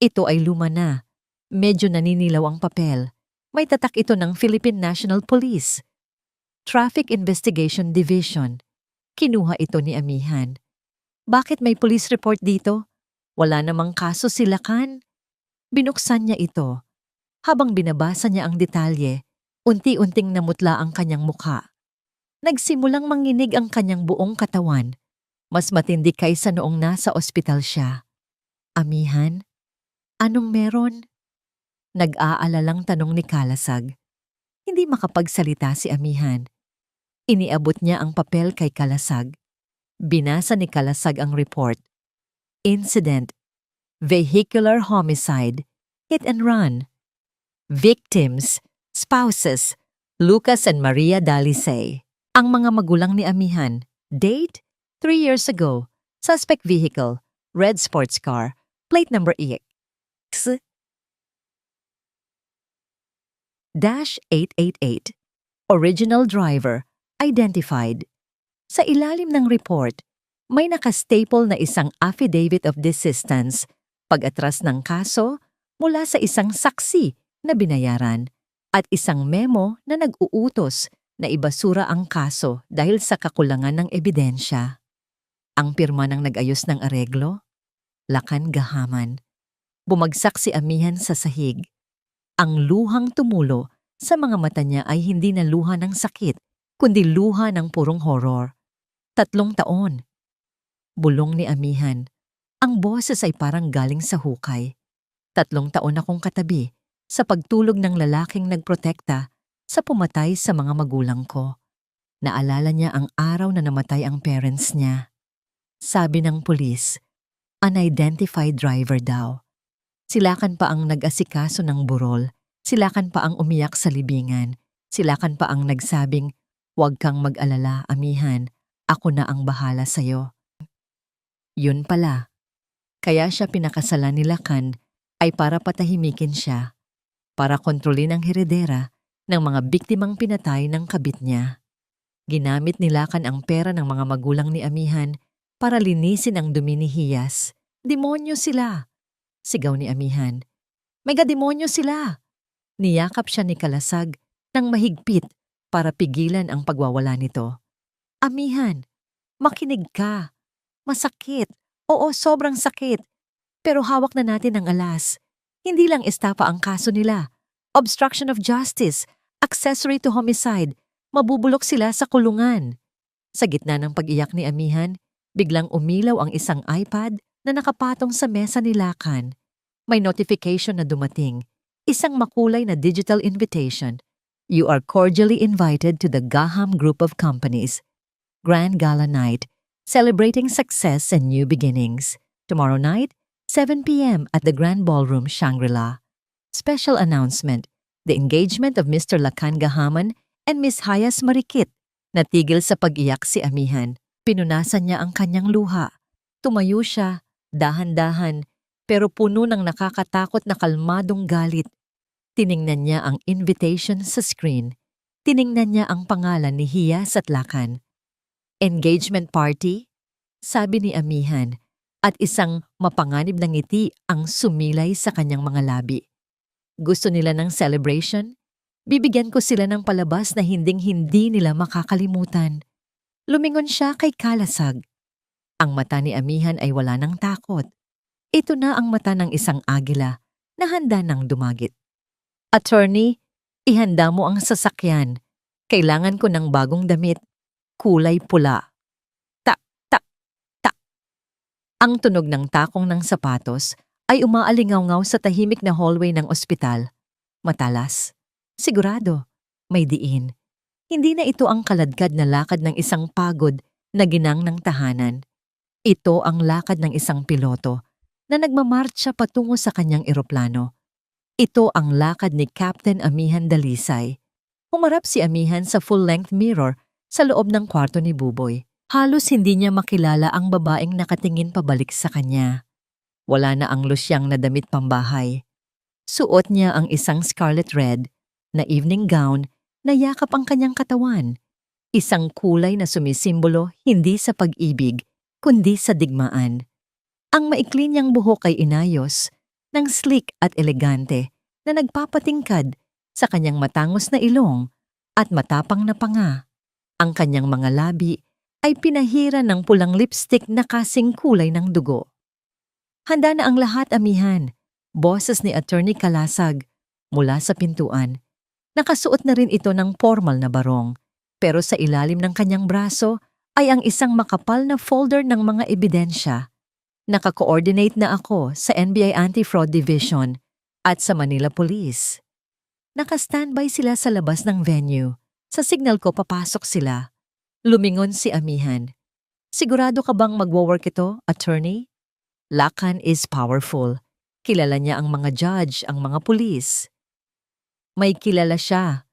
Ito ay luma na. Medyo naninilaw ang papel. May tatak ito ng Philippine National Police. Traffic Investigation Division. Kinuha ito ni amihan. Bakit may police report dito? Wala namang kaso si Lakan. Binuksan niya ito. Habang binabasa niya ang detalye, unti-unting namutla ang kanyang mukha. Nagsimulang manginig ang kanyang buong katawan. Mas matindi kaysa noong nasa ospital siya. Amihan? Anong meron? Nag-aalalang tanong ni Kalasag. Hindi makapagsalita si amihan. Iniabot niya ang papel kay Kalasag. Binasa ni Kalasag ang report. Incident. vehicular homicide, hit and run. Victims, spouses, Lucas and Maria Dalisay. Ang mga magulang ni Amihan. Date, 3 years ago. Suspect vehicle, red sports car, plate number X-888. Original driver, identified. Sa ilalim ng report, may nakastaple na isang affidavit of desistance, pag-atras ng kaso mula sa isang saksi na binayaran, at isang memo na nag-uutos na ibasura ang kaso dahil sa kakulangan ng ebidensya. Ang pirma ng nag-ayos ng areglo, Lakan Gahaman. Bumagsak si Amihan sa sahig. Ang luhang tumulo sa mga mata niya ay hindi na luha ng sakit, kundi luha ng purong horror. 3 taon. Bulong ni Amihan. Ang boses ay parang galing sa hukay. 3 taon akong katabi sa pagtulog ng lalaking nagprotekta sa pumatay sa mga magulang ko. Naalala niya ang araw na namatay ang parents niya. Sabi ng pulis, unidentified driver daw. Silakan pa ang nag-asikaso ng burol, silakan pa ang umiyak sa libingan, silakan pa ang nagsabing, "Huwag kang mag-alala, Amihan, ako na ang bahala sa'yo." Yun pala. Kaya siya pinakasalan ni Lakan ay para patahimikin siya, para kontrolin ang heredera ng mga biktimang pinatay ng kabit niya. Ginamit ni Lakan ang pera ng mga magulang ni Amihan para linisin ang dumi ni Hiyas. Demonyo sila! Sigaw ni Amihan. Mega demonyo sila! Niyakap siya ni Kalasag ng mahigpit para pigilan ang pagwawala nito. Amihan, makinig ka. Masakit. Oo, sobrang sakit. Pero hawak na natin ang alas. Hindi lang estapa ang kaso nila. Obstruction of justice, accessory to homicide, mabubulok sila sa kulungan. Sa gitna ng pag-iyak ni Amihan, biglang umilaw ang isang iPad na nakapatong sa mesa ni Lakan. May notification na dumating. Isang makulay na digital invitation. You are cordially invited to the Gaham Group of Companies. Grand Gala Night, celebrating success and new beginnings. Tomorrow night, 7 p.m. at the Grand Ballroom, Shangri-La. Special announcement, the engagement of Mr. Lakan Gahaman and Miss Hayas Marikit. Natigil sa pag-iyak si Amihan. Pinunasan niya ang kanyang luha. Tumayo siya, dahan-dahan, pero puno ng nakakatakot na kalmadong galit. Tiningnan niya ang invitation sa screen. Tiningnan niya ang pangalan ni Hiyas at Lakan. Engagement party? Sabi ni Amihan, at isang mapanganib na ngiti ang sumilay sa kanyang mga labi. Gusto nila ng celebration? Bibigyan ko sila ng palabas na hinding-hindi nila makakalimutan. Lumingon siya kay Kalasag. Ang mata ni Amihan ay wala ng takot. Ito na ang mata ng isang agila na handa ng dumagit. Attorney, ihanda mo ang sasakyan. Kailangan ko ng bagong damit. Kulay pula. Tak, tak, tak. Ang tunog ng takong ng sapatos ay umaalingaw-ngaw sa tahimik na hallway ng ospital. Matalas. Sigurado, may diin. Hindi na ito ang kaladkad na lakad ng isang pagod na ginang ng tahanan. Ito ang lakad ng isang piloto na nagmamartsa patungo sa kanyang eroplano. Ito ang lakad ni Captain Amihan Dalisay. Humarap si Amihan sa full-length mirror sa loob ng kwarto ni Buboy. Halos hindi niya makilala ang babaeng nakatingin pabalik sa kanya. Wala na ang lusyang na damit pambahay. Suot niya ang isang scarlet red na evening gown na yakap ang kanyang katawan. Isang kulay na sumisimbolo hindi sa pag-ibig, kundi sa digmaan. Ang maikli niyang buhok ay inayos ng sleek at elegante na nagpapatingkad sa kanyang matangos na ilong at matapang na panga. Ang kanyang mga labi ay pinahiran ng pulang lipstick na kasing kulay ng dugo. Handa na ang lahat, Amihan. Boses ni Attorney Kalasag mula sa pintuan. Nakasuot na rin ito ng formal na barong, pero sa ilalim ng kanyang braso ay ang isang makapal na folder ng mga ebidensya. Naka-coordinate na ako sa NBI Anti-Fraud Division at sa Manila Police. Naka-standby sila sa labas ng venue. Sa signal ko papasok sila. Lumingon si Amihan. Sigurado ka bang magwo-work ito, attorney? Lakan is powerful. Kilala niya ang mga judge, ang mga pulis. May kilala siya,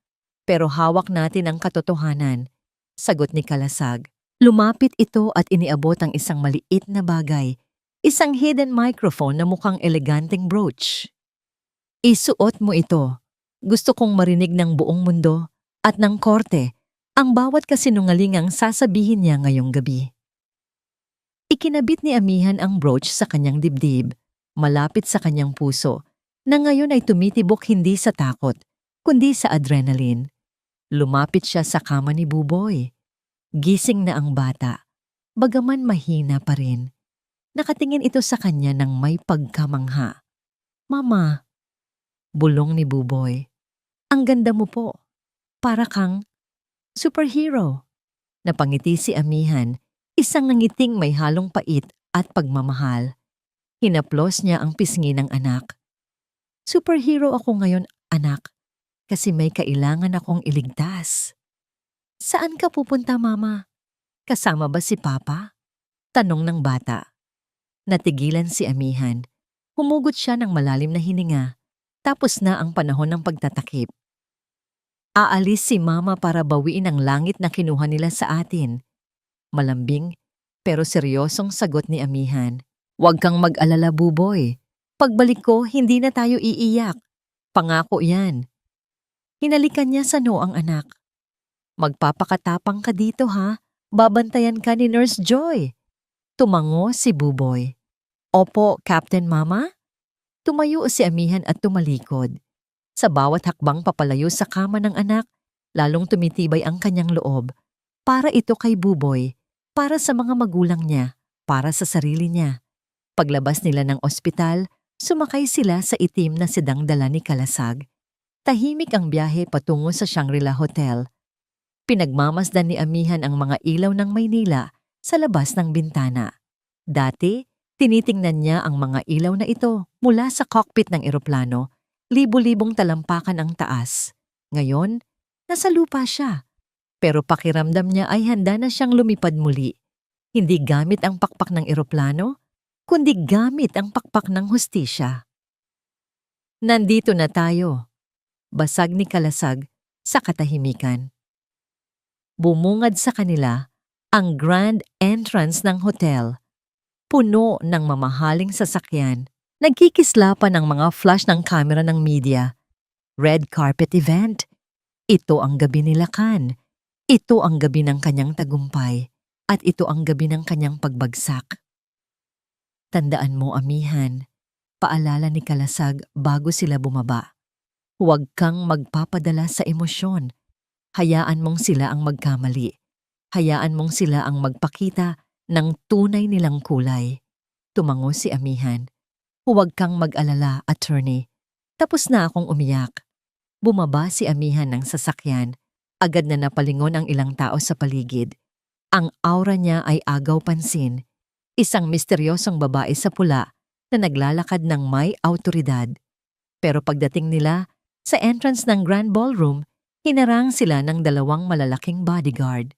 pero hawak natin ang katotohanan, sagot ni Kalasag. Lumapit ito at iniabot ang isang maliit na bagay, isang hidden microphone na mukhang eleganteng brooch. Isuot mo ito. Gusto kong marinig ng buong mundo at ng korte ang bawat kasinungalingang sasabihin niya ngayong gabi. Ikinabit ni Amihan ang brooch sa kanyang dibdib, malapit sa kanyang puso, na ngayon ay tumitibok hindi sa takot, kundi sa adrenaline. Lumapit siya sa kama ni Buboy. Gising na ang bata, bagaman mahina pa rin. Nakatingin ito sa kanya ng may pagkamangha. Mama, bulong ni Buboy. Ang ganda mo po. Para kang superhero. Napangiti si Amihan, isang nangiting may halong pait at pagmamahal. Hinaplos niya ang pisngi ng anak. Superhero ako ngayon, anak, kasi may kailangan akong iligtas. Saan ka pupunta, Mama? Kasama ba si Papa? Tanong ng bata. Natigilan si Amihan. Humugot siya ng malalim na hininga. Tapos na ang panahon ng pagtatakip. Aalis si Mama para bawiin ang langit na kinuha nila sa atin. Malambing pero seryosong sagot ni Amihan. Huwag kang mag-alala, Buboy. Pagbalik ko, hindi na tayo iiyak. Pangako yan. Hinalikan niya sa noo ang anak. Magpapakatapang ka dito ha. Babantayan ka ni Nurse Joy. Tumango si Buboy. Opo, Captain Mama? Tumayo si Amihan at tumalikod. Sa bawat hakbang papalayo sa kama ng anak, lalong tumitibay ang kanyang loob. Para ito kay Buboy, para sa mga magulang niya, para sa sarili niya. Paglabas nila ng ospital, sumakay sila sa itim na sedang dala ni Kalasag. Tahimik ang biyahe patungo sa Shangri-La Hotel. Pinagmamasdan ni Amihan ang mga ilaw ng Maynila sa labas ng bintana. Dati, tinitingnan niya ang mga ilaw na ito mula sa cockpit ng eroplano, libu-libong talampakan ang taas. Ngayon, nasa lupa siya. Pero pakiramdam niya ay handa na siyang lumipad muli. Hindi gamit ang pakpak ng eroplano, kundi gamit ang pakpak ng hustisya. Nandito na tayo. Basag ni Kalasag sa katahimikan. Bumungad sa kanila ang grand entrance ng hotel. Puno ng mamahaling sasakyan. Nagkikislapan ng mga flash ng kamera ng media. Red carpet event. Ito ang gabi ni Lakan. Ito ang gabi ng kanyang tagumpay. At ito ang gabi ng kanyang pagbagsak. Tandaan mo, Amihan. Paalala ni Kalasag bago sila bumaba. Huwag kang magpapadala sa emosyon. Hayaan mong sila ang magkamali. Hayaan mong sila ang magpakita ng tunay nilang kulay. Tumango si Amihan. Huwag kang mag-alala, attorney. Tapos na akong umiyak. Bumaba si Amihan ng sasakyan. Agad na napalingon ang ilang tao sa paligid. Ang aura niya ay agaw pansin. Isang misteryosong babae sa pula na naglalakad ng may awtoridad. Pero pagdating nila sa entrance ng Grand Ballroom, hinarang sila ng dalawang malalaking bodyguard.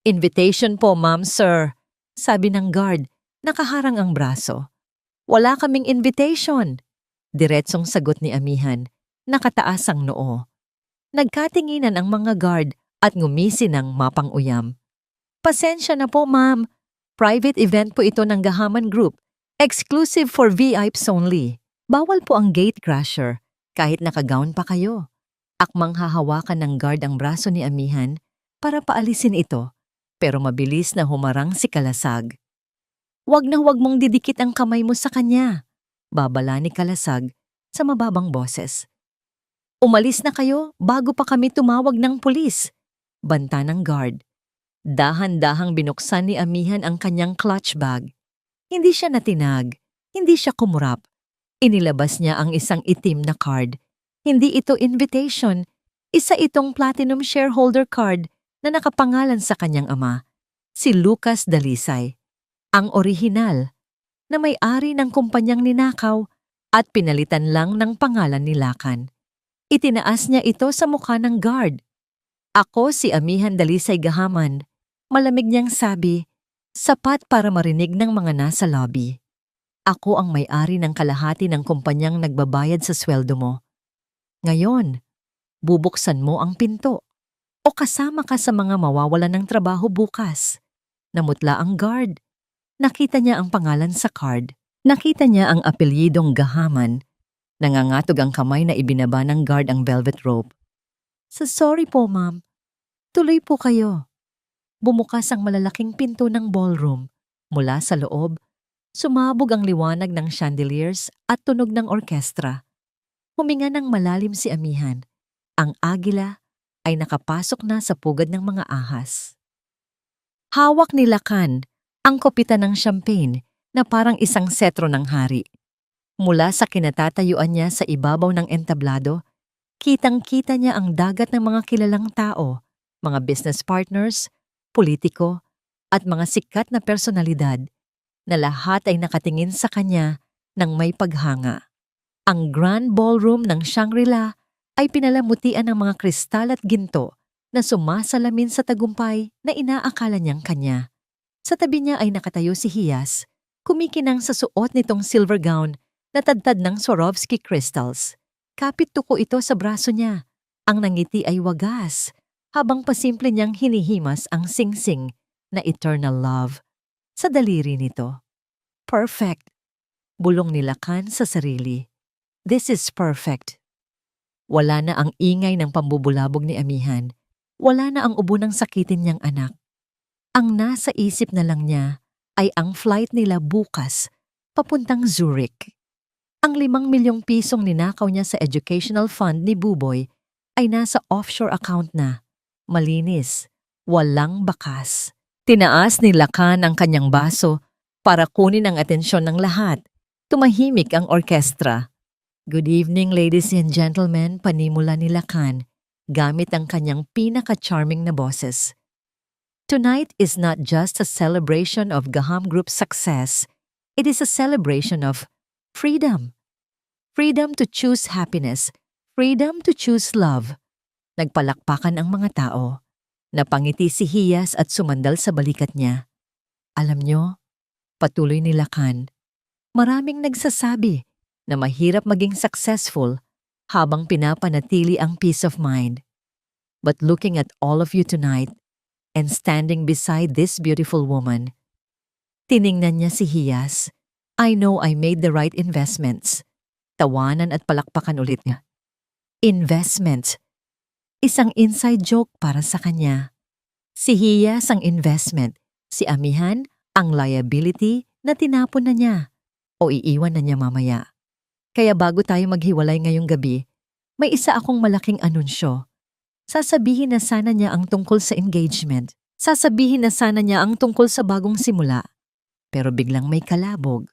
Invitation po, ma'am, sir. Sabi ng guard, nakaharang ang braso. Wala kaming invitation. Diretsong sagot ni Amihan, nakataas ang noo. Nagkatinginan ang mga guard at ngumisi ng mapang-uyam. Pasensya na po, ma'am. Private event po ito ng Gahaman Group. Exclusive for VIPs only. Bawal po ang gate crasher, kahit nakagown pa kayo. Akmang hahawakan ng guard ang braso ni Amihan para paalisin ito, pero mabilis na humarang si Kalasag. Huwag na huwag mong didikit ang kamay mo sa kanya, babala ni Kalasag sa mababang boses. Umalis na kayo bago pa kami tumawag ng pulis, banta ng guard. Dahan-dahang binuksan ni Amihan ang kanyang clutch bag. Hindi siya natinag, hindi siya kumurap. Inilabas niya ang isang itim na card. Hindi ito invitation, isa itong platinum shareholder card na nakapangalan sa kanyang ama, si Lucas Dalisay, ang orihinal, na may-ari ng kumpanyang ninakaw at pinalitan lang ng pangalan ni Lakan. Itinaas niya ito sa mukha ng guard. Ako si Amihan Dalisay Gahaman, malamig niyang sabi, sapat para marinig ng mga nasa lobby. Ako ang may-ari ng kalahati ng kumpanyang nagbabayad sa sweldo mo. Ngayon, bubuksan mo ang pinto. O kasama ka sa mga mawawalan ng trabaho bukas. Namutla ang guard. Nakita niya ang pangalan sa card. Nakita niya ang apelyidong Gahaman. Nangangatog ang kamay na ibinaba ng guard ang velvet rope. Sorry po, ma'am. Tuloy po kayo. Bumukas ang malalaking pinto ng ballroom. Mula sa loob, sumabog ang liwanag ng chandeliers at tunog ng orkestra. Huminga ng malalim si Amihan. Ang agila ay nakapasok na sa pugad ng mga ahas. Hawak ni Lakan ang kopita ng champagne na parang isang setro ng hari. Mula sa kinatatayuan niya sa ibabaw ng entablado, kitang-kita niya ang dagat ng mga kilalang tao, mga business partners, politiko, at mga sikat na personalidad na lahat ay nakatingin sa kanya ng may paghanga. Ang grand ballroom ng Shangri-La ay pinalamutian ng mga kristal at ginto na sumasalamin sa tagumpay na inaakala niyang kanya. Sa tabi niya ay nakatayo si Hiyas, kumikinang sa suot nitong silver gown na tadtad ng Swarovski crystals. Kapit tuko ito sa braso niya. Ang nangiti ay wagas, habang pasimple niyang hinihimas ang singsing na eternal love sa daliri nito. Perfect! Bulong ni Lakan sa sarili. This is perfect. Wala na ang ingay ng pambubulabog ni Amihan. Wala na ang ubo ng sakitin niyang anak. Ang nasa isip na lang niya ay ang flight nila bukas papuntang Zurich. Ang 5 milyong pisong ninakaw niya sa educational fund ni Buboy ay nasa offshore account na. Malinis, walang bakas. Tinaas ni Lakan ang kanyang baso para kunin ang atensyon ng lahat. Tumahimik ang orkestra. Good evening, ladies and gentlemen, panimula ni Lakan gamit ang kanyang pinaka-charming na boses. Tonight is not just a celebration of Gaham Group's success, it is a celebration of freedom. Freedom to choose happiness, freedom to choose love. Nagpalakpakan ang mga tao. Napangiti si Hiyas at sumandal sa balikat niya. Alam nyo, patuloy ni Lakan, maraming nagsasabi na mahirap maging successful habang pinapanatili ang peace of mind. But looking at all of you tonight and standing beside this beautiful woman, tiningnan niya si Hiyas. I know I made the right investments. Tawanan at palakpakan ulit niya. Investments. Isang inside joke para sa kanya. Si Hiyas ang investment, si Amihan ang liability na tinapon na niya o iiwan na niya mamaya. Kaya bago tayo maghiwalay ngayong gabi, may isa akong malaking anunsyo. Sasabihin na sana niya ang tungkol sa engagement. Sasabihin na sana niya ang tungkol sa bagong simula. Pero biglang may kalabog.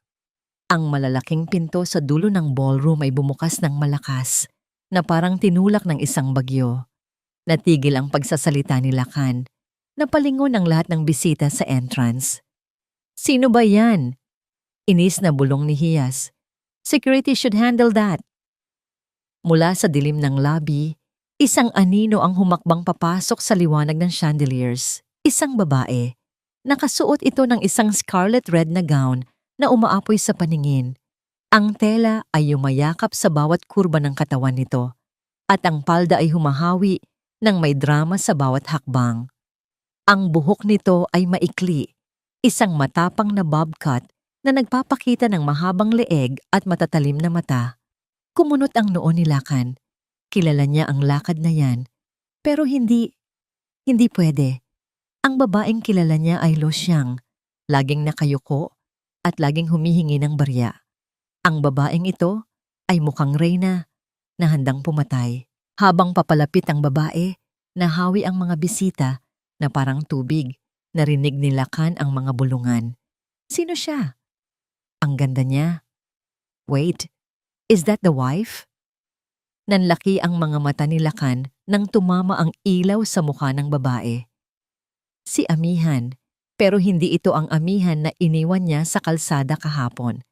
Ang malalaking pinto sa dulo ng ballroom ay bumukas ng malakas na parang tinulak ng isang bagyo. Natigil ang pagsasalita ni Lakan. Napalingon ang lahat ng bisita sa entrance. Sino ba yan? Inis na bulong ni Hiyas. Security should handle that. Mula sa dilim ng lobby, isang anino ang humakbang papasok sa liwanag ng chandeliers. Isang babae. Nakasuot ito ng isang scarlet red na gown na umaapoy sa paningin. Ang tela ay yumayakap sa bawat kurba ng katawan nito at ang palda ay humahawi ng may drama sa bawat hakbang. Ang buhok nito ay maikli, isang matapang na bob cut na nagpapakita ng mahabang leeg at matatalim na mata. Kumunot ang noo ni Lakan. Kilala niya ang lakad na yan. Pero hindi pwede. Ang babaeng kilala niya ay Lo Xiang, laging nakayuko at laging humihingi ng barya. Ang babaeng ito ay mukhang reyna na handang pumatay. Habang papalapit ang babae, nahawi ang mga bisita na parang tubig. Narinig ni Lakan ang mga bulungan. Sino siya? Ang ganda niya. Wait, is that the wife? Nanlaki ang mga mata ni Lakan nang tumama ang ilaw sa mukha ng babae. Si Amihan, pero hindi ito ang Amihan na iniwan niya sa kalsada kahapon.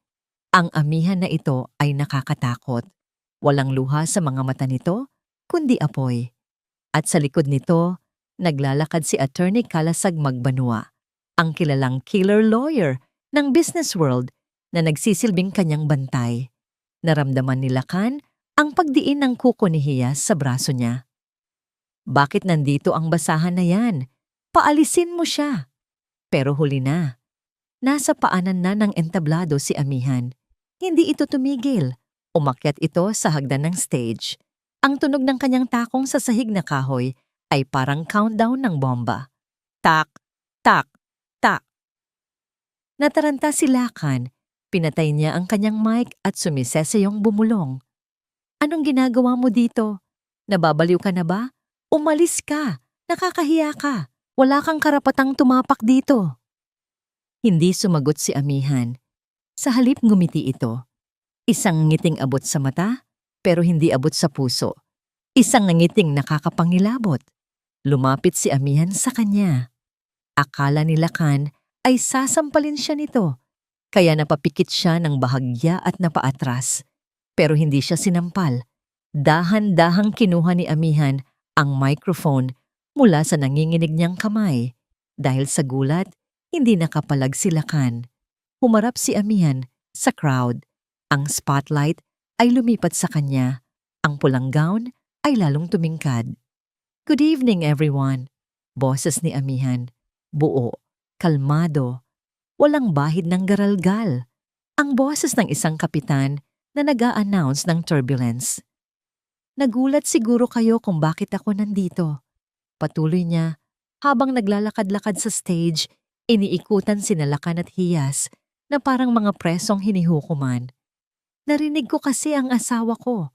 Ang Amihan na ito ay nakakatakot. Walang luha sa mga mata nito, kundi apoy. At sa likod nito, naglalakad si Attorney Kalasag Magbanua, ang kilalang killer lawyer ng business world na nagsisilbing kanyang bantay. Naramdaman ni Lakan ang pagdiin ng kuko ni Hiyas sa braso niya. Bakit nandito ang basahan na yan? Paalisin mo siya. Pero huli na. Nasa paanan na ng entablado si Amihan. Hindi ito tumigil. Umakyat ito sa hagdan ng stage. Ang tunog ng kanyang takong sa sahig na kahoy ay parang countdown ng bomba. Tak, tak, tak. Nataranta si Lakan. Pinatay niya ang kanyang mic at sumisesayong bumulong. Anong ginagawa mo dito? Nababaliw ka na ba? Umalis ka. Nakakahiya ka. Wala kang karapatang tumapak dito. Hindi sumagot si Amihan. Sa halip ngumiti ito. Isang ngiting abot sa mata, pero hindi abot sa puso. Isang ngiting nakakapangilabot. Lumapit si Amihan sa kanya. Akala ni Lakan ay sasampalin siya nito, kaya napapikit siya ng bahagya at napaatras. Pero hindi siya sinampal. Dahan-dahang kinuha ni Amihan ang microphone mula sa nanginginig niyang kamay. Dahil sa gulat, hindi nakapalag si Lakan. Humarap si Amihan sa crowd. Ang spotlight ay lumipat sa kanya. Ang pulang gown ay lalong tumingkad. Good evening, everyone. Boses ni Amihan. Buo, kalmado, walang bahid ng garalgal. Ang boses ng isang kapitan na nag-a-announce ng turbulence. Nagulat siguro kayo kung bakit ako nandito. Patuloy niya, habang naglalakad-lakad sa stage, iniikutan sina Lakan at Hiyas na parang mga presong hinihukuman. Narinig ko kasi ang asawa ko,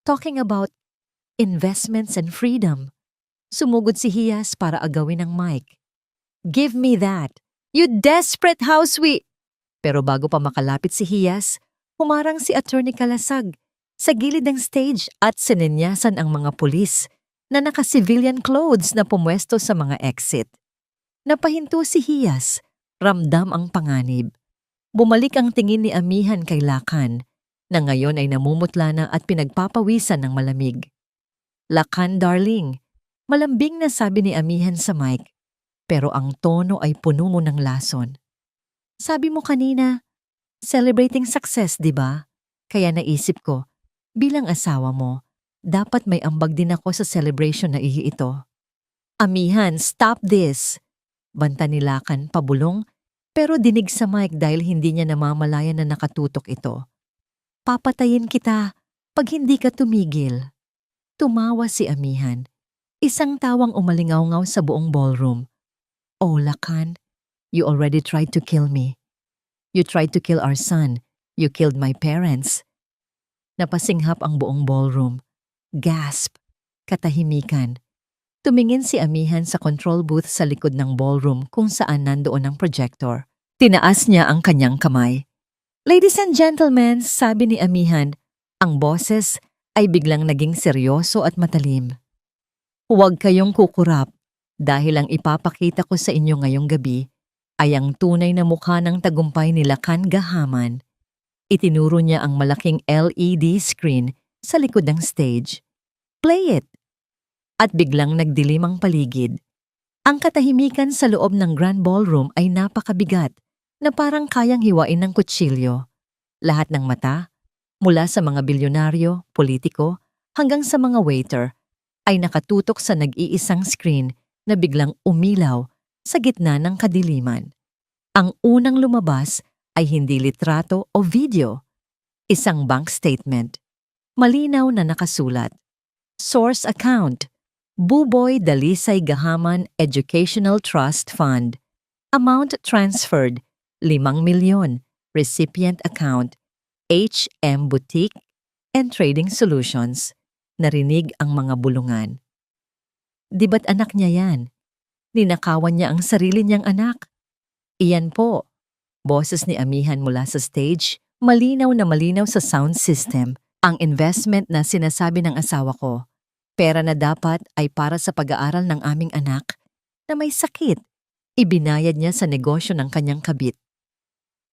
talking about investments and freedom. Sumugod si Hiyas para agawin ang mic. Give me that, you desperate housewit! Pero bago pa makalapit si Hiyas, humarang si Attorney Kalasag sa gilid ng stage at sininyasan ang mga pulis na naka-civilian clothes na pumwesto sa mga exit. Napahinto si Hiyas, ramdam ang panganib. Bumalik ang tingin ni Amihan kay Lakan, na ngayon ay namumutla na at pinagpapawisan ng malamig. Lakan, darling, malambing na sabi ni Amihan sa mic, pero ang tono ay puno mo ng lason. Sabi mo kanina, celebrating success, di ba? Kaya naisip ko, bilang asawa mo, dapat may ambag din ako sa celebration na ito. Amihan, stop this! Banta ni Lakan pabulong, pero dinig sa mic dahil hindi niya namamalayan na nakatutok ito. Papatayin kita pag hindi ka tumigil. Tumawa si Amihan. Isang tawang umalingaw-ngaw sa buong ballroom. Oh, Lakan, you already tried to kill me. You tried to kill our son. You killed my parents. Napasinghap ang buong ballroom. Gasp! Katahimikan. Tumingin si Amihan sa control booth sa likod ng ballroom kung saan nandoon ang projector. Tinaas niya ang kanyang kamay. Ladies and gentlemen, sabi ni Amihan, ang boses ay biglang naging seryoso at matalim. Huwag kayong kukurap dahil ang ipapakita ko sa inyo ngayong gabi ay ang tunay na mukha ng tagumpay ni Lakan Gahaman. Itinuro niya ang malaking LED screen sa likod ng stage. Play it! At biglang nagdilim ang paligid. Ang katahimikan sa loob ng Grand Ballroom ay napakabigat na parang kayang hiwain ng kutsilyo. Lahat ng mata, mula sa mga bilyonaryo, politiko, hanggang sa mga waiter, ay nakatutok sa nag-iisang screen na biglang umilaw sa gitna ng kadiliman. Ang unang lumabas ay hindi litrato o video. Isang bank statement. Malinaw na nakasulat. Source account. Buboy Dalisay Gahaman Educational Trust Fund. Amount transferred, 5 milyon. Recipient account, HM Boutique and Trading Solutions. Narinig ang mga bulungan. Di ba't anak niya yan? Ninakawan niya ang sarili niyang anak. Iyan po. Boses ni Amihan mula sa stage, malinaw na malinaw sa sound system. Ang investment na sinasabi ng asawa ko, pera na dapat ay para sa pag-aaral ng aming anak na may sakit. Ibinayad niya sa negosyo ng kanyang kabit.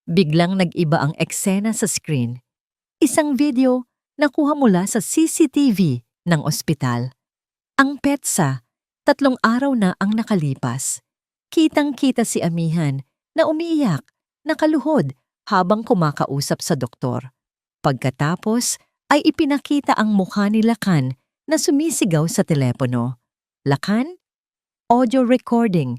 Biglang nag-iba ang eksena sa screen. Isang video nakuha mula sa CCTV ng ospital. Ang petsa, 3 araw na ang nakalipas. Kitang-kita si Amihan na umiiyak, nakaluhod, habang kumakausap sa doktor. Pagkatapos ay ipinakita ang mukha ni Lacan na sumisigaw sa telepono. Lacan? Audio recording.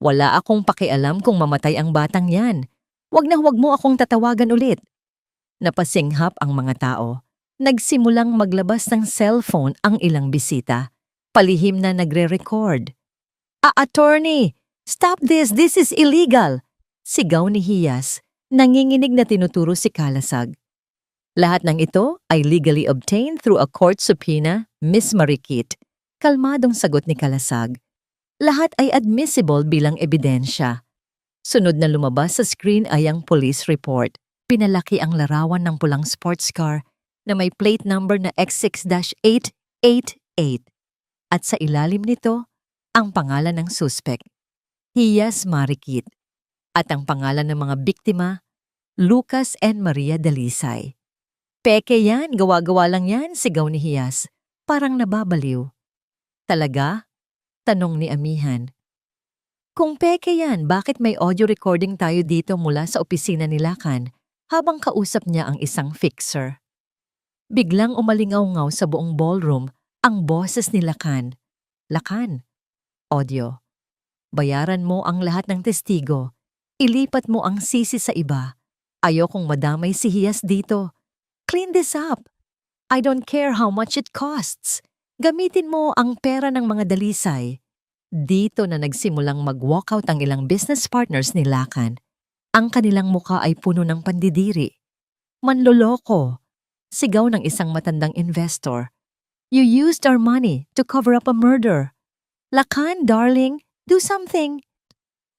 Wala akong pakialam kung mamatay ang batang yan. Huwag mo akong tatawagan ulit. Napasinghap ang mga tao. Nagsimulang maglabas ng cellphone ang ilang bisita. Palihim na nagre-record. Attorney! Stop this! This is illegal! Sigaw ni Hiyas. Nanginginig na tinuturo si Kalasag. Lahat ng ito ay legally obtained through a court subpoena, Miss Marikit. Kalmadong sagot ni Kalasag. Lahat ay admissible bilang ebidensya. Sunod na lumabas sa screen ay ang police report. Pinalaki ang larawan ng pulang sports car na may plate number na X6-888. At sa ilalim nito, ang pangalan ng suspect, Hiyas Marikit. At ang pangalan ng mga biktima, Lucas and Maria Dalisay. Peke yan, gawa-gawa lang yan, sigaw ni Hiyas. Parang nababaliw. Talaga? Tanong ni Amihan. Kung peke yan, bakit may audio recording tayo dito mula sa opisina ni Lacan habang kausap niya ang isang fixer? Biglang umalingaw-ngaw sa buong ballroom ang boses ni Lacan. Lacan, audio. Bayaran mo ang lahat ng testigo. Ilipat mo ang sisi sa iba. Ayokong madamay si Hiyas dito. Clean this up. I don't care how much it costs. Gamitin mo ang pera ng mga Dalisay. Dito na nagsimulang mag-walkout ang ilang business partners ni Lacan. Ang kanilang mukha ay puno ng pandidiri. Manloloko. Sigaw ng isang matandang investor. You used our money to cover up a murder. Lacan, darling, do something.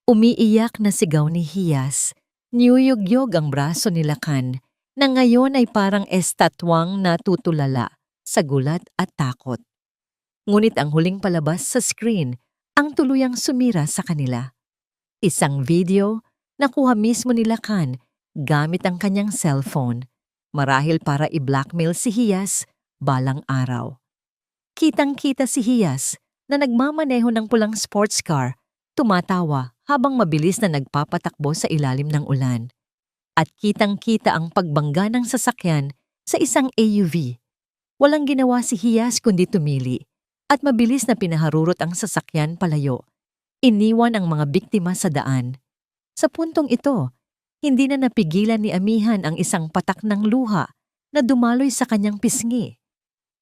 Umiiyak na sigaw ni Hiyas. Niyuyugyog ang braso ni Lacan na ngayon ay parang estatwang natutulala sa gulat at takot. Ngunit ang huling palabas sa screen ang tuluyang sumira sa kanila. Isang video na kuha mismo ni Lacan gamit ang kanyang cellphone, marahil para i-blackmail si Hiyas balang araw. Kitang-kita si Hiyas na nagmamaneho ng pulang sports car, tumatawa habang mabilis na nagpapatakbo sa ilalim ng ulan. At kitang-kita ang pagbangga ng sasakyan sa isang AUV. Walang ginawa si Hiyas kundi tumili at mabilis na pinaharurot ang sasakyan palayo. Iniwan ang mga biktima sa daan. Sa puntong ito, hindi na napigilan ni Amihan ang isang patak ng luha na dumaloy sa kanyang pisngi.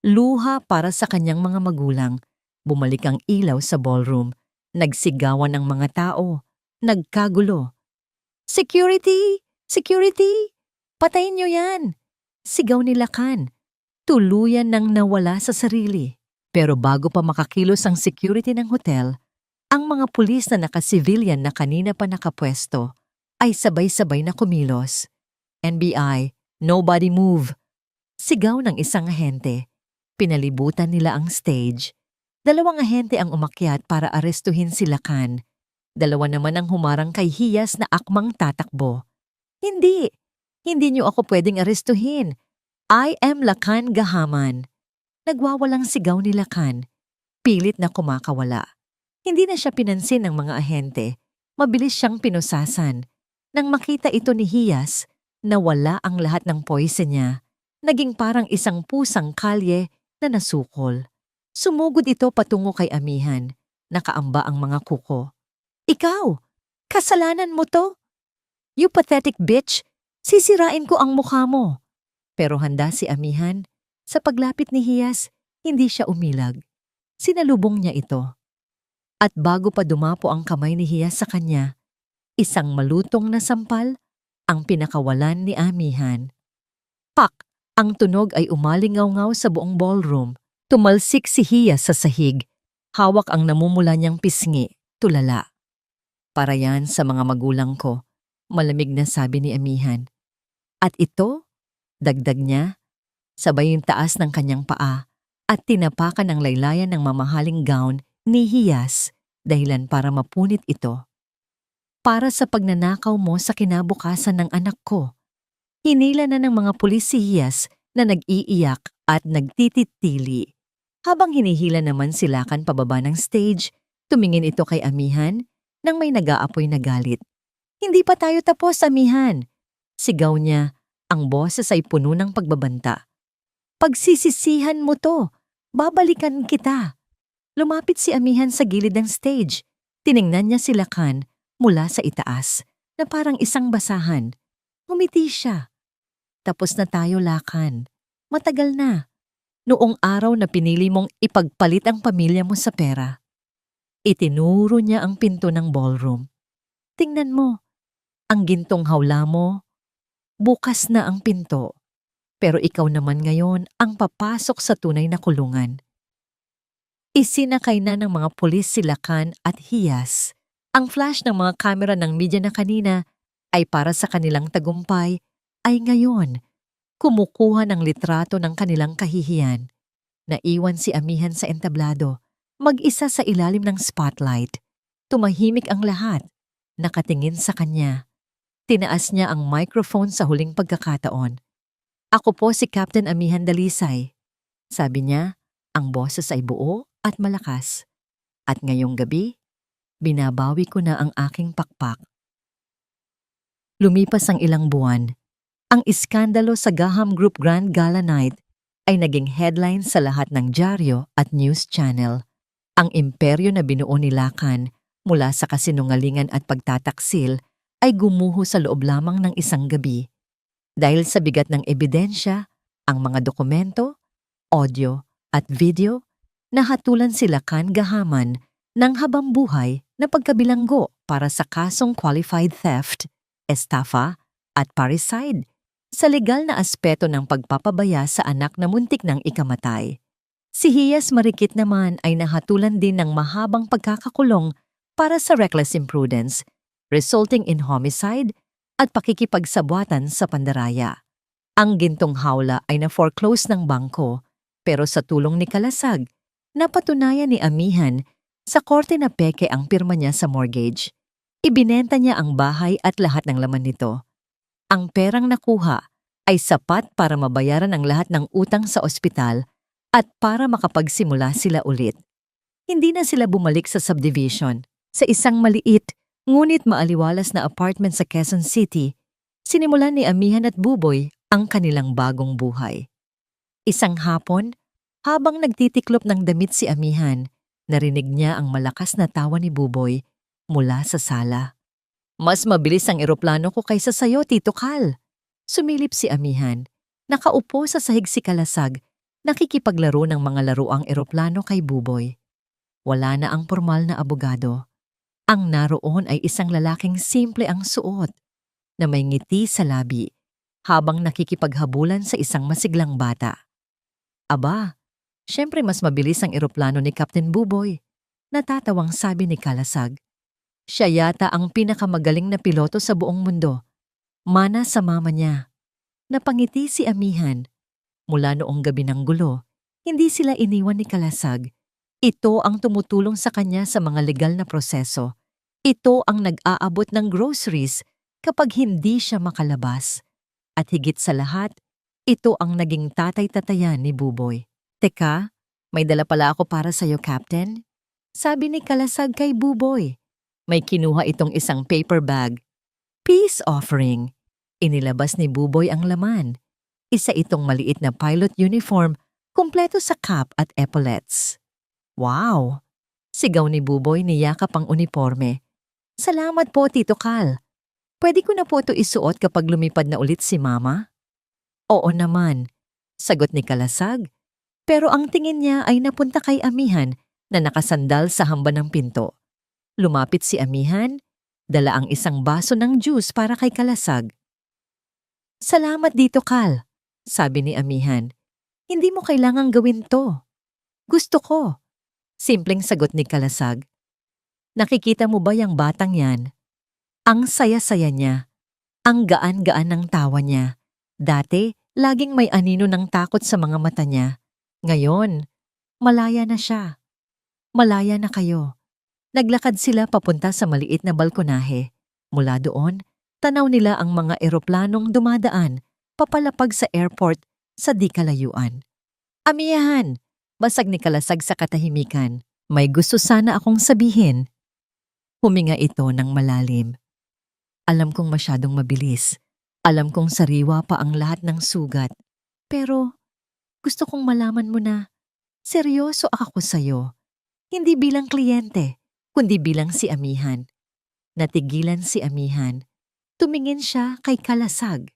Luha para sa kanyang mga magulang. Bumalik ang ilaw sa ballroom. Nagsigawan ng mga tao. Nagkagulo. Security! Security! Patayin niyo yan! Sigaw ni Lacan. Tuluyan nang nawala sa sarili. Pero bago pa makakilos ang security ng hotel, ang mga pulis na naka-civilian na kanina pa nakapwesto ay sabay-sabay na kumilos. NBI, nobody move! Sigaw ng isang ahente. Pinalibutan nila ang stage. 2 ahente ang umakyat para arestuhin si Lacan. 2 naman ang humarang kay Hiyas na akmang tatakbo. Hindi! Hindi niyo ako pwedeng arestuhin. I am Lacan Gahaman. Nagwawalang sigaw ni Lacan. Pilit na kumakawala. Hindi na siya pinansin ng mga ahente. Mabilis siyang pinusasan. Nang makita ito ni Hiyas, nawala ang lahat ng poise niya. Naging parang isang pusang kalye na nasukol. Sumugod ito patungo kay Amihan. Nakaamba ang mga kuko. Ikaw! Kasalanan mo to! You pathetic bitch! Sisirain ko ang mukha mo! Pero handa si Amihan. Sa paglapit ni Hiyas, hindi siya umilag. Sinalubong niya ito. At bago pa dumapo ang kamay ni Hiyas sa kanya, isang malutong na sampal ang pinakawalan ni Amihan. Pak! Ang tunog ay umalingaw-ngaw sa buong ballroom. Tumalsik si Hiyas sa sahig. Hawak ang namumula niyang pisngi, tulala. Para yan sa mga magulang ko, malamig na sabi ni Amihan. At ito, dagdag niya, sabay yung taas ng kanyang paa at tinapakan ng laylayan ng mamahaling gown ni Hiyas dahilan para mapunit ito. Para sa pagnanakaw mo sa kinabukasan ng anak ko. Hinila na ng mga pulis si Hiyas na nag-iiyak at nagtititili. Habang hinihila naman si Lacan pababa ng stage, tumingin ito kay Amihan nang may nag-aapoy na galit. Hindi pa tayo tapos, Amihan. Sigaw niya, ang boses ay puno ng pagbabanta. Pagsisisihan mo to, babalikan kita. Lumapit si Amihan sa gilid ng stage. Tiningnan niya si Lakan mula sa itaas na parang isang basahan. Ngumiti siya. Tapos na tayo, Lakan. Matagal na. Noong araw na pinili mong ipagpalit ang pamilya mo sa pera. Itinuro niya ang pinto ng ballroom. Tingnan mo, ang gintong hawla mo, bukas na ang pinto. Pero ikaw naman ngayon ang papasok sa tunay na kulungan. Isinakay na ng mga pulis si Lakan at Hiyas. Ang flash ng mga kamera ng media na kanina ay para sa kanilang tagumpay ay ngayon kumukuha ng litrato ng kanilang kahihiyan. Naiwan si Amihan sa entablado, mag-isa sa ilalim ng spotlight. Tumahimik ang lahat, nakatingin sa kanya. Tinaas niya ang microphone sa huling pagkakataon. Ako po si Captain Amihan Dalisay. Sabi niya, ang boses ay buo at malakas. At ngayong gabi, binabawi ko na ang aking pakpak. Lumipas ang ilang buwan. Ang iskandalo sa Gaham Group Grand Gala Night ay naging headline sa lahat ng dyaryo at news channel. Ang imperyo na binuo ni Lakan mula sa kasinungalingan at pagtataksil ay gumuho sa loob lamang ng isang gabi. Dahil sa bigat ng ebidensya, ang mga dokumento, audio at video, nahatulan si Lakan Gahaman ng habambuhay na pagkabilanggo para sa kasong qualified theft, estafa at parricide sa legal na aspeto ng pagpapabaya sa anak na muntik ng ikamatay. Si Hiyas Marikit naman ay nahatulan din ng mahabang pagkakakulong para sa reckless imprudence, resulting in homicide at pakikipagsabwatan sa pandaraya. Ang gintong hawla ay na-foreclose ng bangko, pero sa tulong ni Kalasag, napatunayan ni Amihan sa korte na peke ang pirma niya sa mortgage. Ibinenta niya ang bahay at lahat ng laman nito. Ang perang nakuha ay sapat para mabayaran ang lahat ng utang sa ospital at para makapagsimula sila ulit. Hindi na sila bumalik sa subdivision. Sa isang maliit, ngunit maaliwalas na apartment sa Quezon City, sinimulan ni Amihan at Buboy ang kanilang bagong buhay. Isang hapon, habang nagtitiklop ng damit si Amihan, narinig niya ang malakas na tawa ni Buboy mula sa sala. Mas mabilis ang eroplano ko kaysa sayo, Tito Kal. Sumilip si Amihan. Nakaupo sa sahig si Kalasag, nakikipaglaro ng mga laruang eroplano kay Buboy. Wala na ang formal na abogado. Ang naroon ay isang lalaking simple ang suot, na may ngiti sa labi, habang nakikipaghabulan sa isang masiglang bata. Aba, syempre mas mabilis ang eroplano ni Captain Buboy. Natatawang sabi ni Kalasag. Siya yata ang pinakamagaling na piloto sa buong mundo. Mana sa mama niya. Napangiti si Amihan. Mula noong gabi ng gulo, hindi sila iniwan ni Kalasag. Ito ang tumutulong sa kanya sa mga legal na proseso. Ito ang nag-aabot ng groceries kapag hindi siya makalabas. At higit sa lahat, ito ang naging tatay-tatayan ni Buboy. Teka, may dala pala ako para sa'yo, Captain. Sabi ni Kalasag kay Buboy. May kinuha itong isang paper bag. Peace offering. Inilabas ni Buboy ang laman. Isa itong maliit na pilot uniform, kumpleto sa cap at epaulets. Wow! Sigaw ni Buboy niyakap ang uniforme. Salamat po, Tito Kal. Pwede ko na po ito isuot kapag lumipad na ulit si Mama? Oo naman, sagot ni Kalasag. Pero ang tingin niya ay napunta kay Amihan na nakasandal sa hamba ng pinto. Lumapit si Amihan, dala ang isang baso ng juice para kay Kalasag. Salamat dito, Kal, sabi ni Amihan. Hindi mo kailangang gawin to. Gusto ko. Simpleng sagot ni Kalasag. Nakikita mo ba yung batang yan? Ang saya-saya niya. Ang gaan-gaan ng tawa niya. Dati, laging may anino ng takot sa mga mata niya. Ngayon, malaya na siya. Malaya na kayo. Naglakad sila papunta sa maliit na balkonahe. Mula doon, tanaw nila ang mga eroplanong dumadaan, papalapag sa airport sa di kalayuan. Amihan! Basag ni Kalasag sa katahimikan. May gusto sana akong sabihin. Huminga ito ng malalim. Alam kong masyadong mabilis Alam kong sariwa pa ang lahat ng sugat, pero gusto kong malaman mo na seryoso ako sa'yo. Hindi bilang kliyente, kundi bilang si Amihan. Natigilan si Amihan. Tumingin siya kay Kalasag.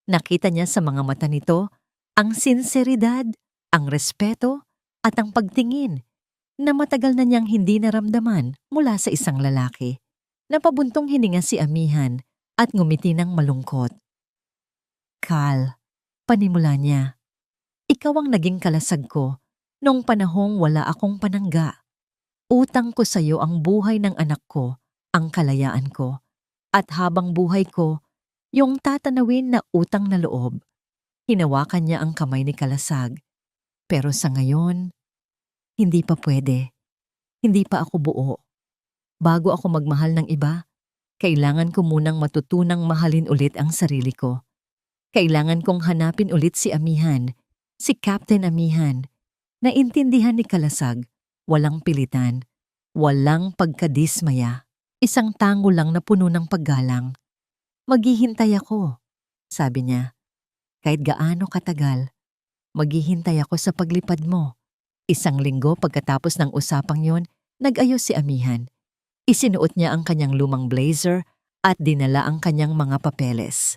Nakita niya sa mga mata nito ang sinseridad, ang respeto, at ang pagtingin na matagal na niyang hindi naramdaman mula sa isang lalaki. Napabuntong hininga si Amihan at ngumiti ng malungkot. Kal, panimula niya. Ikaw ang naging kalasag ko noong panahong wala akong panangga. Utang ko sa iyo ang buhay ng anak ko, ang kalayaan ko. At habang buhay ko, yung tatanawin na utang na loob. Hinawakan niya ang kamay ni Kalasag. Pero sa ngayon, hindi pa pwede. Hindi pa ako buo. Bago ako magmahal ng iba, kailangan ko munang matutunang mahalin ulit ang sarili ko. Kailangan kong hanapin ulit si Amihan, si Captain Amihan. Naintindihan ni Kalasag, walang pilitan, walang pagkadismaya. Isang tango lang na puno ng paggalang. Maghihintay ako, sabi niya. Kahit gaano katagal, maghihintay ako sa paglipad mo. Isang linggo pagkatapos ng usapang yon, nag-ayos si Amihan. Isinuot niya ang kanyang lumang blazer at dinala ang kanyang mga papeles.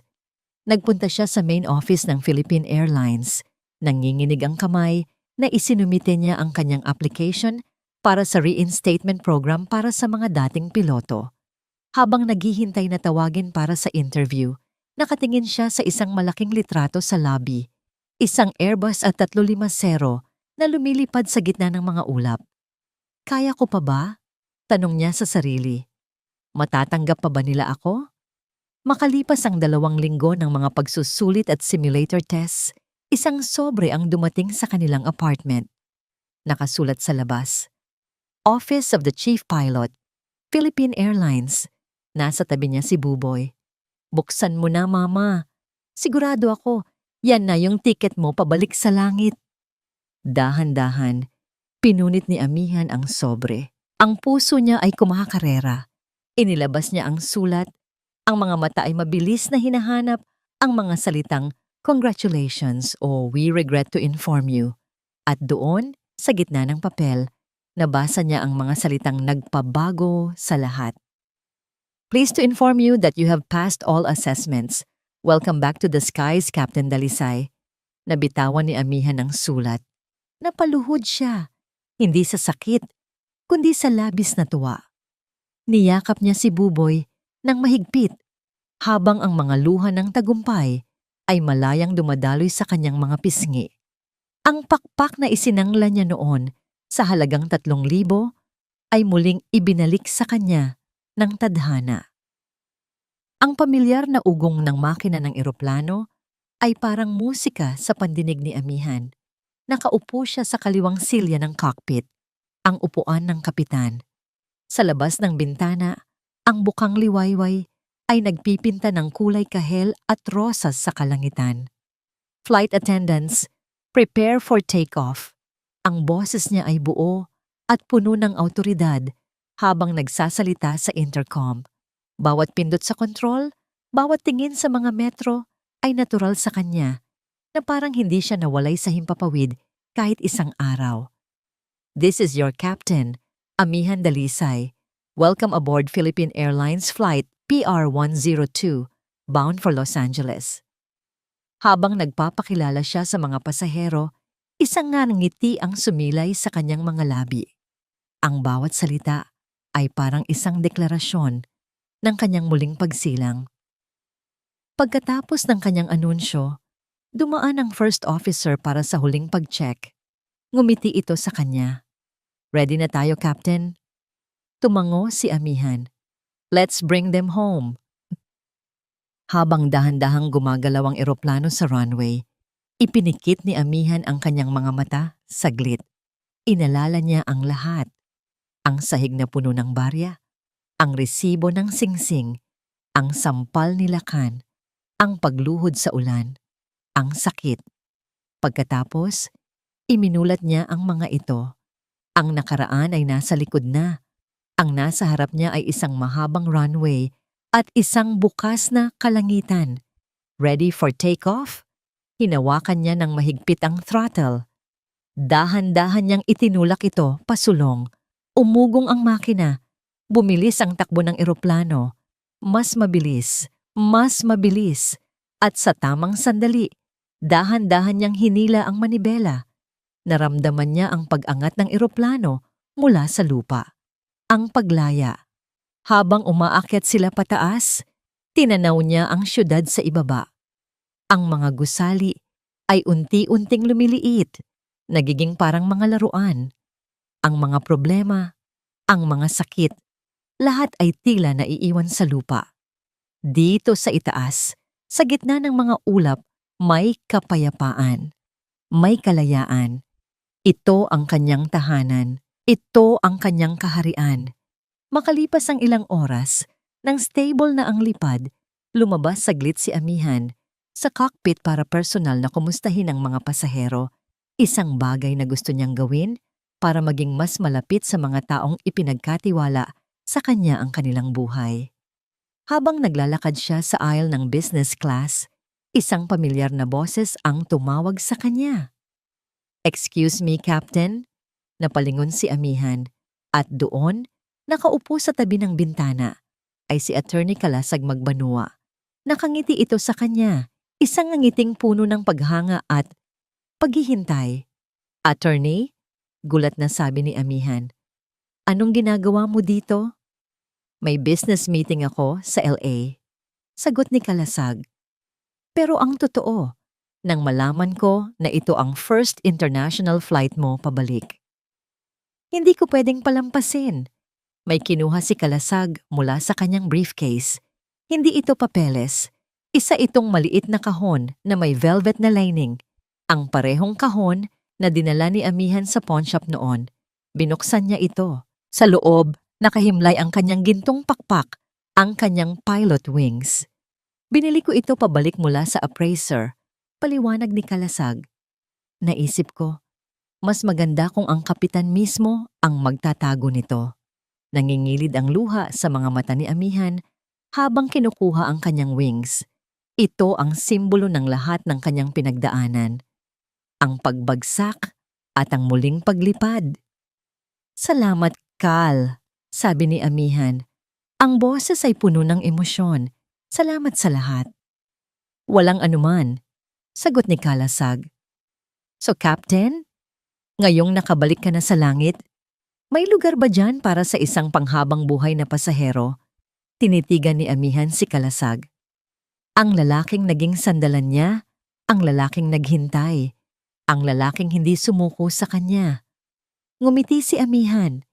Nagpunta siya sa main office ng Philippine Airlines. Nanginginig ang kamay na isinumite niya ang kanyang application para sa reinstatement program para sa mga dating piloto. Habang naghihintay na tawagin para sa interview, nakatingin siya sa isang malaking litrato sa lobby. Isang Airbus at 350 na lumilipad sa gitna ng mga ulap. Kaya ko pa ba? Tanong niya sa sarili. Matatanggap pa ba nila ako? Makalipas ang 2 linggo ng mga pagsusulit at simulator tests, isang sobre ang dumating sa kanilang apartment. Nakasulat sa labas, Office of the Chief Pilot, Philippine Airlines. Nasa tabi niya si Buboy. Buksan mo na, Mama. Sigurado ako, yan na yung tiket mo pabalik sa langit. Dahan-dahan, pinunit ni Amihan ang sobre. Ang puso niya ay kumakarera. Inilabas niya ang sulat. Ang mga mata ay mabilis na hinahanap ang mga salitang congratulations o we regret to inform you. At doon, sa gitna ng papel, nabasa niya ang mga salitang nagpabago sa lahat. Pleased to inform you that you have passed all assessments. Welcome back to the skies, Captain Dalisay. Nabitawan ni Amihan ang sulat. Napaluhod siya, hindi sa sakit, kundi sa labis na tuwa. Niyakap niya si Buboy ng mahigpit, habang ang mga luha ng tagumpay ay malayang dumadaloy sa kanyang mga pisngi. Ang pakpak na isinangla niya noon sa halagang 3,000 ay muling ibinalik sa kanya ng tadhana. Ang pamilyar na ugong ng makina ng eroplano ay parang musika sa pandinig ni Amihan. Nakaupo siya sa kaliwang silya ng cockpit, ang upuan ng kapitan. Sa labas ng bintana, ang bukang liwayway ay nagpipinta ng kulay kahel at rosas sa kalangitan. Flight attendants, prepare for takeoff. Ang boses niya ay buo at puno ng awtoridad habang nagsasalita sa intercom. Bawat pindot sa control, bawat tingin sa mga metro ay natural sa kanya na parang hindi siya nawalay sa himpapawid kahit isang araw. This is your captain, Amihan Dalisay. Welcome aboard Philippine Airlines Flight PR-102, bound for Los Angeles. Habang nagpapakilala siya sa mga pasahero, isang ngiti ang sumilay sa kanyang mga labi. Ang bawat salita ay parang isang deklarasyon ng kanyang muling pagsilang. Pagkatapos ng kanyang anunsyo, dumaan ang first officer para sa huling pag-check. Ngumiti ito sa kanya. Ready na tayo, Captain? Tumango si Amihan. Let's bring them home. Habang dahan-dahang gumagalaw ang eroplano sa runway, ipinikit ni Amihan ang kanyang mga mata, saglit. Inalala niya ang lahat. Ang sahig na puno ng barya, ang resibo ng singsing, ang sampal ni Lakan, ang pagluhod sa ulan, ang sakit. Pagkatapos, iminulat niya ang mga ito. Ang nakaraan ay nasa likod na. Ang nasa harap niya ay isang mahabang runway at isang bukas na kalangitan. Ready for takeoff? Hinawakan niya ng mahigpit ang throttle. Dahan-dahan niyang itinulak ito pasulong. Umugong ang makina. Bumilis ang takbo ng eroplano. Mas mabilis, mas mabilis. At sa tamang sandali, dahan-dahan niyang hinila ang manibela. Naramdaman niya ang pag-angat ng eroplano mula sa lupa. Ang paglaya. Habang umaakyat sila pataas, tinanaw niya ang syudad sa ibaba. Ang mga gusali ay unti-unting lumiliit, nagiging parang mga laruan. Ang mga problema, ang mga sakit, lahat ay tila naiiwan sa lupa. Dito sa itaas, sa gitna ng mga ulap, may kapayapaan, may kalayaan. Ito ang kanyang tahanan, ito ang kanyang kaharian. Makalipas ang ilang oras, nang stable na ang lipad, lumabas saglit si Amihan sa cockpit para personal na kumustahin ang mga pasahero. Isang bagay na gusto niyang gawin para maging mas malapit sa mga taong ipinagkatiwala sa kanya ang kanilang buhay. Habang naglalakad siya sa aisle ng business class, isang pamilyar na boses ang tumawag sa kanya. "Excuse me, Captain?" Napalingon si Amihan at doon, nakaupo sa tabi ng bintana, ay si Attorney Kalasag Magbanua. Nakangiti ito sa kanya, isang ngiting puno ng paghanga at paghihintay. "Attorney?" Gulat na sabi ni Amihan. "Anong ginagawa mo dito?" "May business meeting ako sa LA." Sagot ni Kalasag. "Pero ang totoo, nang malaman ko na ito ang first international flight mo pabalik." Hindi ko pwedeng palampasin. May kinuha si Kalasag mula sa kanyang briefcase. Hindi ito papeles. Isa itong maliit na kahon na may velvet na lining. Ang parehong kahon na dinala ni Amihan sa pawnshop noon. Binuksan niya ito. Sa loob, nakahimlay ang kanyang gintong pakpak, ang kanyang pilot wings. "Binili ko ito pabalik mula sa appraiser," paliwanag ni Kalasag. Naisip ko, mas maganda kung ang kapitan mismo ang magtatago nito. Nangingilid ang luha sa mga mata ni Amihan habang kinukuha ang kanyang wings. Ito ang simbolo ng lahat ng kanyang pinagdaanan. Ang pagbagsak at ang muling paglipad. "Salamat, Kal," sabi ni Amihan. Ang boses ay puno ng emosyon. "Salamat sa lahat." "Walang anuman," sagot ni Kalasag. "So, Captain, ngayong nakabalik ka na sa langit, may lugar ba dyan para sa isang panghabang buhay na pasahero?" Tinitigan ni Amihan si Kalasag. Ang lalaking naging sandalan niya, ang lalaking naghintay, ang lalaking hindi sumuko sa kanya. Ngumiti si Amihan,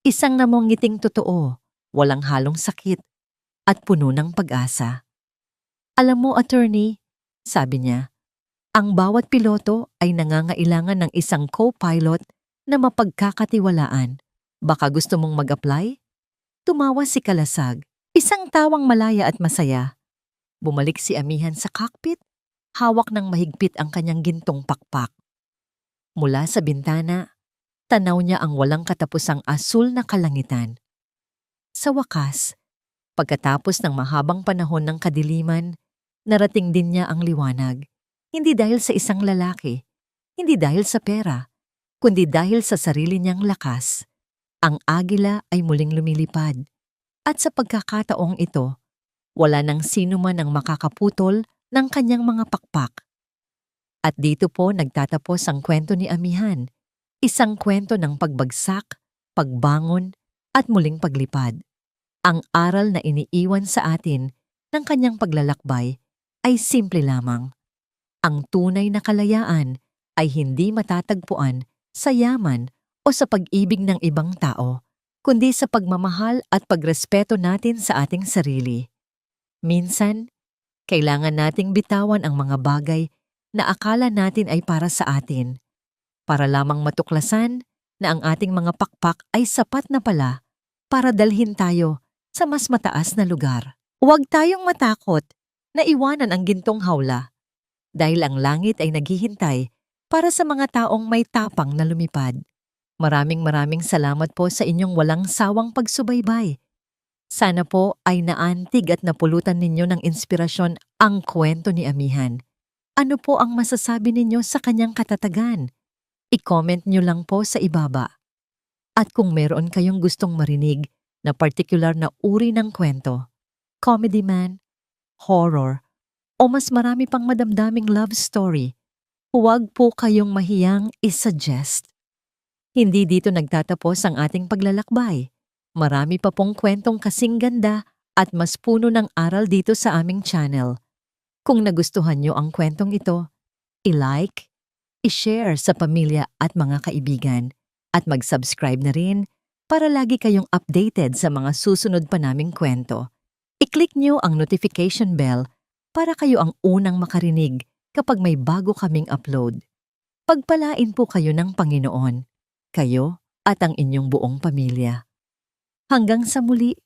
isang namongiting totoo, walang halong sakit, at puno ng pag-asa. "Alam mo, attorney," sabi niya, "ang bawat piloto ay nangangailangan ng isang co-pilot na mapagkakatiwalaan. Baka gusto mong mag-apply?" Tumawa si Kalasag, isang tawang malaya at masaya. Bumalik si Amihan sa cockpit, hawak ng mahigpit ang kanyang gintong pakpak. Mula sa bintana, tanaw niya ang walang katapusang asul na kalangitan. Sa wakas, pagkatapos ng mahabang panahon ng kadiliman, narating din niya ang liwanag. Hindi dahil sa isang lalaki, hindi dahil sa pera, kundi dahil sa sarili niyang lakas. Ang agila ay muling lumilipad. At sa pagkakataong ito, wala nang sino man ang makakaputol ng kanyang mga pakpak. At dito po nagtatapos ang kwento ni Amihan. Isang kwento ng pagbagsak, pagbangon, at muling paglipad. Ang aral na iniiwan sa atin ng kanyang paglalakbay ay simple lamang. Ang tunay na kalayaan ay hindi matatagpuan sa yaman o sa pag-ibig ng ibang tao, kundi sa pagmamahal at pagrespeto natin sa ating sarili. Minsan, kailangan nating bitawan ang mga bagay na akala natin ay para sa atin, para lamang matuklasan na ang ating mga pakpak ay sapat na pala para dalhin tayo sa mas mataas na lugar. Huwag tayong matakot na iwanan ang gintong hawla, dahil ang langit ay naghihintay para sa mga taong may tapang na lumipad. Maraming salamat po sa inyong walang sawang pagsubaybay. Sana po ay naantig at napulutan ninyo ng inspirasyon ang kwento ni Amihan. Ano po ang masasabi ninyo sa kanyang katatagan? I-comment nyo lang po sa ibaba. At kung meron kayong gustong marinig na particular na uri ng kwento, comedy man, horror, o mas marami pang madamdaming love story, huwag po kayong mahiyang isuggest. Hindi dito nagtatapos ang ating paglalakbay. Marami pa pong kwentong kasing ganda at mas puno ng aral dito sa aming channel. Kung nagustuhan nyo ang kwentong ito, i-like, i-share sa pamilya at mga kaibigan, at mag-subscribe na rin para lagi kayong updated sa mga susunod pa naming kwento. I-click nyo ang notification bell para kayo ang unang makarinig kapag may bago kaming upload. Pagpalain po kayo ng Panginoon, kayo at ang inyong buong pamilya. Hanggang sa muli.